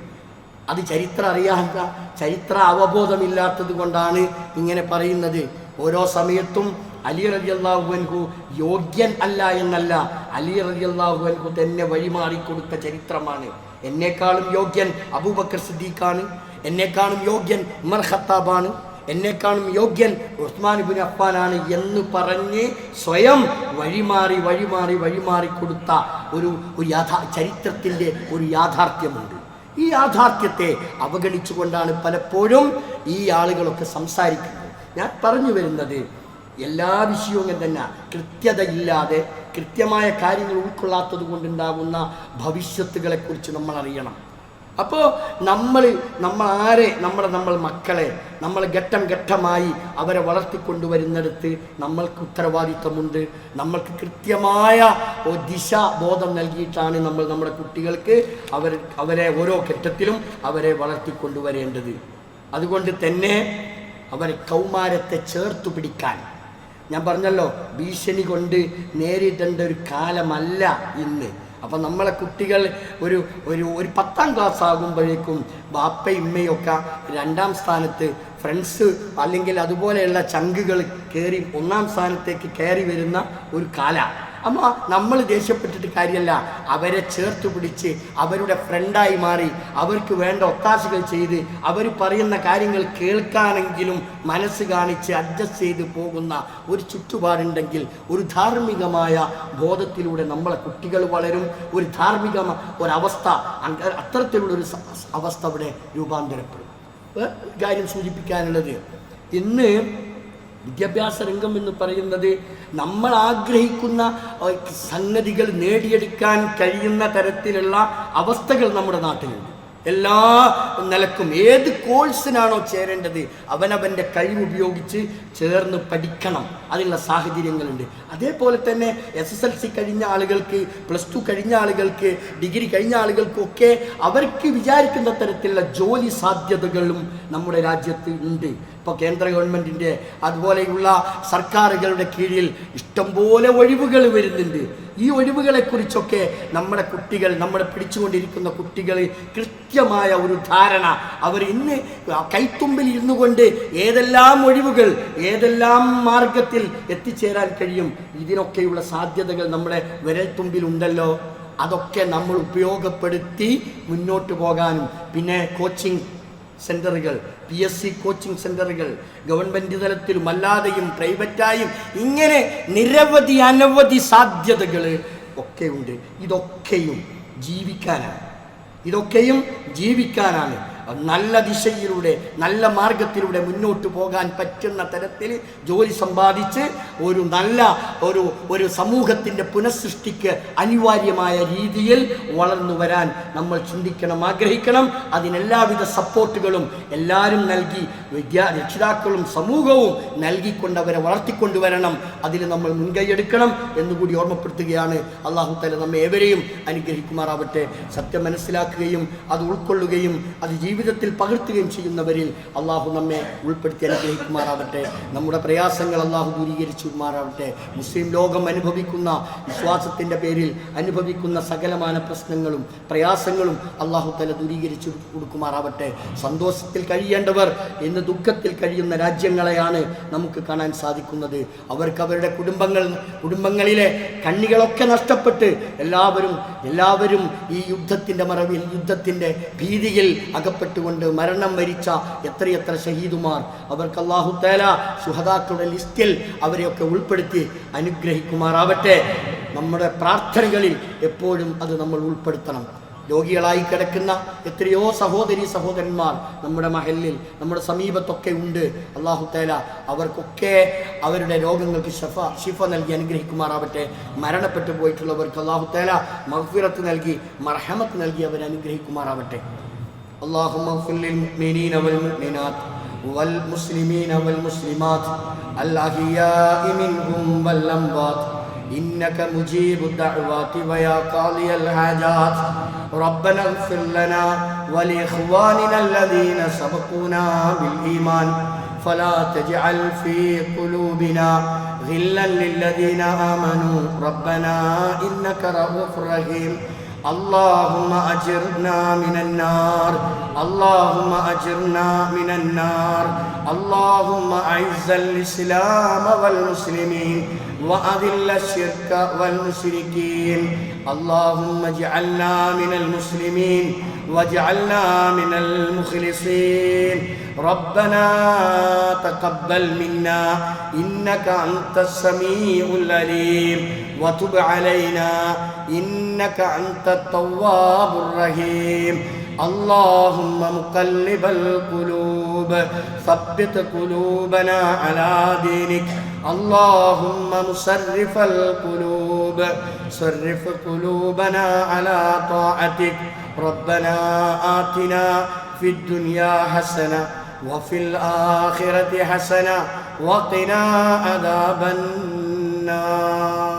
അത് ചരിത്രം അറിയാത്ത, ചരിത്ര അവബോധമില്ലാത്തത് കൊണ്ടാണ് ഇങ്ങനെ പറയുന്നത്. ഓരോ സമയത്തും അലി റളിയല്ലാഹു അൻഹു യോഗ്യൻ അല്ല എന്നല്ല, അലി റളിയല്ലാഹു അൻഹു തന്നെ വഴിമാറിക്കൊടുത്ത ചരിത്രമാണ്. എന്നെക്കാളും യോഗ്യൻ അബൂബക്കർ സിദ്ദീഖാണ്, എന്നെക്കാളും യോഗ്യൻ ഉമർ ഖത്താബാണ്, എന്നെക്കാളും യോഗ്യൻ ഉസ്മാൻ ഇബ്നു അഫ്ഫാനാണ് എന്ന് പറഞ്ഞ് സ്വയം വഴിമാറി വഴിമാറി വഴിമാറി കൊടുത്ത ഒരു ചരിത്രത്തിൻ്റെ ഒരു യാഥാർത്ഥ്യമുണ്ട്. ഈ യാഥാർത്ഥ്യത്തെ അവഗണിച്ചുകൊണ്ടാണ് പലപ്പോഴും ഈ ആളുകളൊക്കെ സംസാരിക്കുന്നത്. ഞാൻ പറഞ്ഞു വരുന്നത്, എല്ലാ വിഷയവും തന്നെ കൃത്യതയില്ലാതെ കൃത്യമായ കാര്യങ്ങൾ ഉൾക്കൊള്ളാത്തത് കൊണ്ടുണ്ടാകുന്ന ഭവിഷ്യത്തുകളെക്കുറിച്ച് നമ്മൾ അറിയണം. അപ്പോൾ നമ്മൾ മക്കളെ നമ്മൾ ഘട്ടം ഘട്ടമായി അവരെ വളർത്തിക്കൊണ്ടുവരുന്നിടത്ത് നമ്മൾക്ക് ഉത്തരവാദിത്വമുണ്ട്. നമ്മൾക്ക് കൃത്യമായ ദിശാബോധം നൽകിയിട്ടാണ് നമ്മൾ നമ്മുടെ കുട്ടികൾക്ക് അവരെ ഓരോ ഘട്ടത്തിലും അവരെ വളർത്തിക്കൊണ്ടുവരേണ്ടത്. അതുകൊണ്ട് തന്നെ അവരെ കൗമാരത്തെ ചേർത്തു പിടിക്കാൻ, ഞാൻ പറഞ്ഞല്ലോ, ഭീഷണി കൊണ്ട് നേരിടേണ്ട ഒരു കാലമല്ല ഇന്ന്. അപ്പം നമ്മളെ കുട്ടികൾ ഒരു 10ാം ക്ലാസ് ആകുമ്പോഴേക്കും ബാപ്പയും ഉമ്മയൊക്കെ 2ാം സ്ഥാനത്ത്, ഫ്രണ്ട്സ് അല്ലെങ്കിൽ അതുപോലെയുള്ള ചങ്കുകൾ കയറി 1ാം സ്ഥാനത്തേക്ക് കയറി വരുന്ന ഒരു കാലം. അപ്പോൾ നമ്മൾ ദേഷ്യപ്പെട്ടിട്ട് കാര്യമല്ല, അവരെ ചേർത്ത് പിടിച്ച് അവരുടെ ഫ്രണ്ടായി മാറി അവർക്ക് വേണ്ട ഒത്താശകൾ ചെയ്ത് അവർ പറയുന്ന കാര്യങ്ങൾ കേൾക്കാനെങ്കിലും മനസ്സ് കാണിച്ച് അഡ്ജസ്റ്റ് ചെയ്ത് പോകുന്ന ഒരു ചുറ്റുപാടുണ്ടെങ്കിൽ ഒരു ധാർമ്മികമായ ബോധത്തിലൂടെ നമ്മളെ കുട്ടികൾ വളരും. ഒരു ധാർമ്മിക ഒരവസ്ഥ, അത്തരത്തിലുള്ളൊരു അവസ്ഥ അവിടെ രൂപാന്തരപ്പെടും. കാര്യം സൂചിപ്പിക്കാനുള്ളത്, ഇന്ന് വിദ്യാഭ്യാസ രംഗം എന്ന് പറയുന്നത് നമ്മൾ ആഗ്രഹിക്കുന്ന സംഗതികൾ നേടിയെടുക്കാൻ കഴിയുന്ന തരത്തിലുള്ള അവസ്ഥകൾ നമ്മുടെ നാട്ടിലുണ്ട്. എല്ലാ നിലക്കും ഏത് കോഴ്സിനാണോ ചേരേണ്ടത് അവനവൻ്റെ കഴിവുപയോഗിച്ച് ചേർന്ന് പഠിക്കണം, അതിനുള്ള സാഹചര്യങ്ങളുണ്ട്. അതേപോലെ തന്നെ SSLC കഴിഞ്ഞ ആളുകൾക്ക്, +2 കഴിഞ്ഞ ആളുകൾക്ക്, ഡിഗ്രി കഴിഞ്ഞ ആളുകൾക്കൊക്കെ അവർക്ക് വിചാരിക്കുന്ന തരത്തിലുള്ള ജോലി സാധ്യതകളും നമ്മുടെ രാജ്യത്ത് ഉണ്ട്. ഇപ്പോൾ കേന്ദ്ര ഗവൺമെൻറ്റിൻ്റെ അതുപോലെയുള്ള സർക്കാരുകളുടെ കീഴിൽ ഇഷ്ടംപോലെ ഒഴിവുകൾ വരുന്നുണ്ട്. ഈ ഒഴിവുകളെക്കുറിച്ചൊക്കെ നമ്മുടെ കുട്ടികൾ, നമ്മുടെ പിടിച്ചുകൊണ്ടിരിക്കുന്ന കുട്ടികൾ കൃത്യമായ ഒരു ധാരണ, അവർ ഇന്ന് കൈത്തുമ്പിൽ ഇരുന്നു കൊണ്ട് ഏതെല്ലാം ഒഴിവുകൾ, ഏതെല്ലാം മാർഗത്തിൽ എത്തിച്ചേരാൻ കഴിയും, ഇതിനൊക്കെയുള്ള സാധ്യതകൾ നമ്മുടെ വിരൽത്തുമ്പിലുണ്ടല്ലോ. അതൊക്കെ നമ്മൾ ഉപയോഗപ്പെടുത്തി മുന്നോട്ട് പോകാനും, പിന്നെ കോച്ചിങ് സെൻ്ററുകൾ, PSC കോച്ചിങ് സെൻ്ററുകൾ ഗവൺമെൻറ് തലത്തിലും അല്ലാതെയും പ്രൈവറ്റായും ഇങ്ങനെ നിരവധി അനവധി സാധ്യതകൾ ഒക്കെ ഉണ്ട്. ഇതൊക്കെയും ജീവിക്കാനാണ്. നല്ല ദിശയിലൂടെ, നല്ല മാർഗത്തിലൂടെ മുന്നോട്ട് പോകാൻ പറ്റുന്ന തരത്തിൽ ജോലി സമ്പാദിച്ച് ഒരു സമൂഹത്തിൻ്റെ പുനഃസൃഷ്ടിക്ക് അനിവാര്യമായ രീതിയിൽ വളർന്നു വരാൻ നമ്മൾ ചിന്തിക്കണം, ആഗ്രഹിക്കണം. അതിനെല്ലാവിധ സപ്പോർട്ടുകളും എല്ലാവരും നൽകി, രക്ഷിതാക്കളും സമൂഹവും നൽകിക്കൊണ്ട് അവരെ വളർത്തിക്കൊണ്ടുവരണം. അതിൽ നമ്മൾ മുൻകൈയെടുക്കണം എന്നുകൂടി ഓർമ്മപ്പെടുത്തുകയാണ്. അല്ലാഹു തആല നമ്മെ ഏവരെയും അനുഗ്രഹിക്കുമാറാവട്ടെ. സത്യം മനസ്സിലാക്കുകയും അത് ഉൾക്കൊള്ളുകയും അത് ജീവിതത്തിൽ പകർത്തുകയും ചെയ്യുന്നവരിൽ അള്ളാഹു നമ്മെ ഉൾപ്പെടുത്തി അനുഗ്രഹിക്കുമാറാവട്ടെ. നമ്മുടെ പ്രയാസങ്ങൾ അള്ളാഹു ദൂരീകരിച്ചുമാറാവട്ടെ. മുസ്ലിം ലോകം അനുഭവിക്കുന്ന, വിശ്വാസത്തിൻ്റെ പേരിൽ അനുഭവിക്കുന്ന സകലമായ പ്രശ്നങ്ങളും പ്രയാസങ്ങളും അള്ളാഹു തആല ദൂരീകരിച്ചു കൊടുക്കുമാറാവട്ടെ. സന്തോഷത്തിൽ കഴിയേണ്ടവർ ഇന്ന് ദുഃഖത്തിൽ കഴിയുന്ന രാജ്യങ്ങളെയാണ് നമുക്ക് കാണാൻ സാധിക്കുന്നത്. അവർക്ക് അവരുടെ കുടുംബങ്ങളിലെ കണ്ണികളൊക്കെ നഷ്ടപ്പെട്ട് എല്ലാവരും ഈ യുദ്ധത്തിൻ്റെ മറവിൽ, യുദ്ധത്തിൻ്റെ ഭീതിയിൽ അകപ്പെട്ടുകൊണ്ട് മരണം വരിച്ച എത്രയെത്ര ഷഹീദുമാർ, അവർക്ക് അല്ലാഹു തആല ശുഹദാക്കളുടെ ലിസ്റ്റിൽ അവരെയൊക്കെ ഉൾപ്പെടുത്തി അനുഗ്രഹിക്കുമാറാവട്ടെ. നമ്മുടെ പ്രാർത്ഥനകളിൽ എപ്പോഴും അത് നമ്മൾ ഉൾപ്പെടുത്തണം. രോഗികളായി കിടക്കുന്ന എത്രയോ സഹോദരന്മാർ നമ്മുടെ മഹല്ലിൽ, നമ്മുടെ സമീപത്തൊക്കെ ഉണ്ട്. അല്ലാഹു തആല അവർക്കൊക്കെ അവരുടെ രോഗങ്ങൾക്ക് ശിഫ നൽകി അനുഗ്രഹിക്കുമാറാവട്ടെ. മരണപ്പെട്ടു പോയിട്ടുള്ളവർക്ക് അല്ലാഹു തആല മഗ്ഫിറത്ത് നൽകി, മർഹമത്ത് നൽകി അവരെ അനുഗ്രഹിക്കുമാറാവട്ടെ. اللهم اغفر للمؤمنين والمؤمنات والمسلمين والمسلمات الأحياء منهم والأموات إنك مجيب الدعوات ويا قاضي الحاجات ربنا اغفر لنا ولإخواننا الذين سبقونا بالإيمان فلا تجعل في قلوبنا غلا للذين آمنوا ربنا إنك رؤوف رحيم اللهم أجرنا من النار اللهم أجرنا من النار اللهم أعز الإسلام والمسلمين وأذل الشرك والمشركين اللهم اجعلنا من المسلمين واجعلنا من المخلصين ربنا تقبل منا إنك أنت السميع العليم وتب علينا إنك أنت التواب الرحيم اللهم مقلب القلوب ثبت قلوبنا على دينك اللهم مصرف القلوب صرف قلوبنا على طاعتك ربنا آتنا في الدنيا حسنة وفي الآخرة حسنة وقنا عذاب النار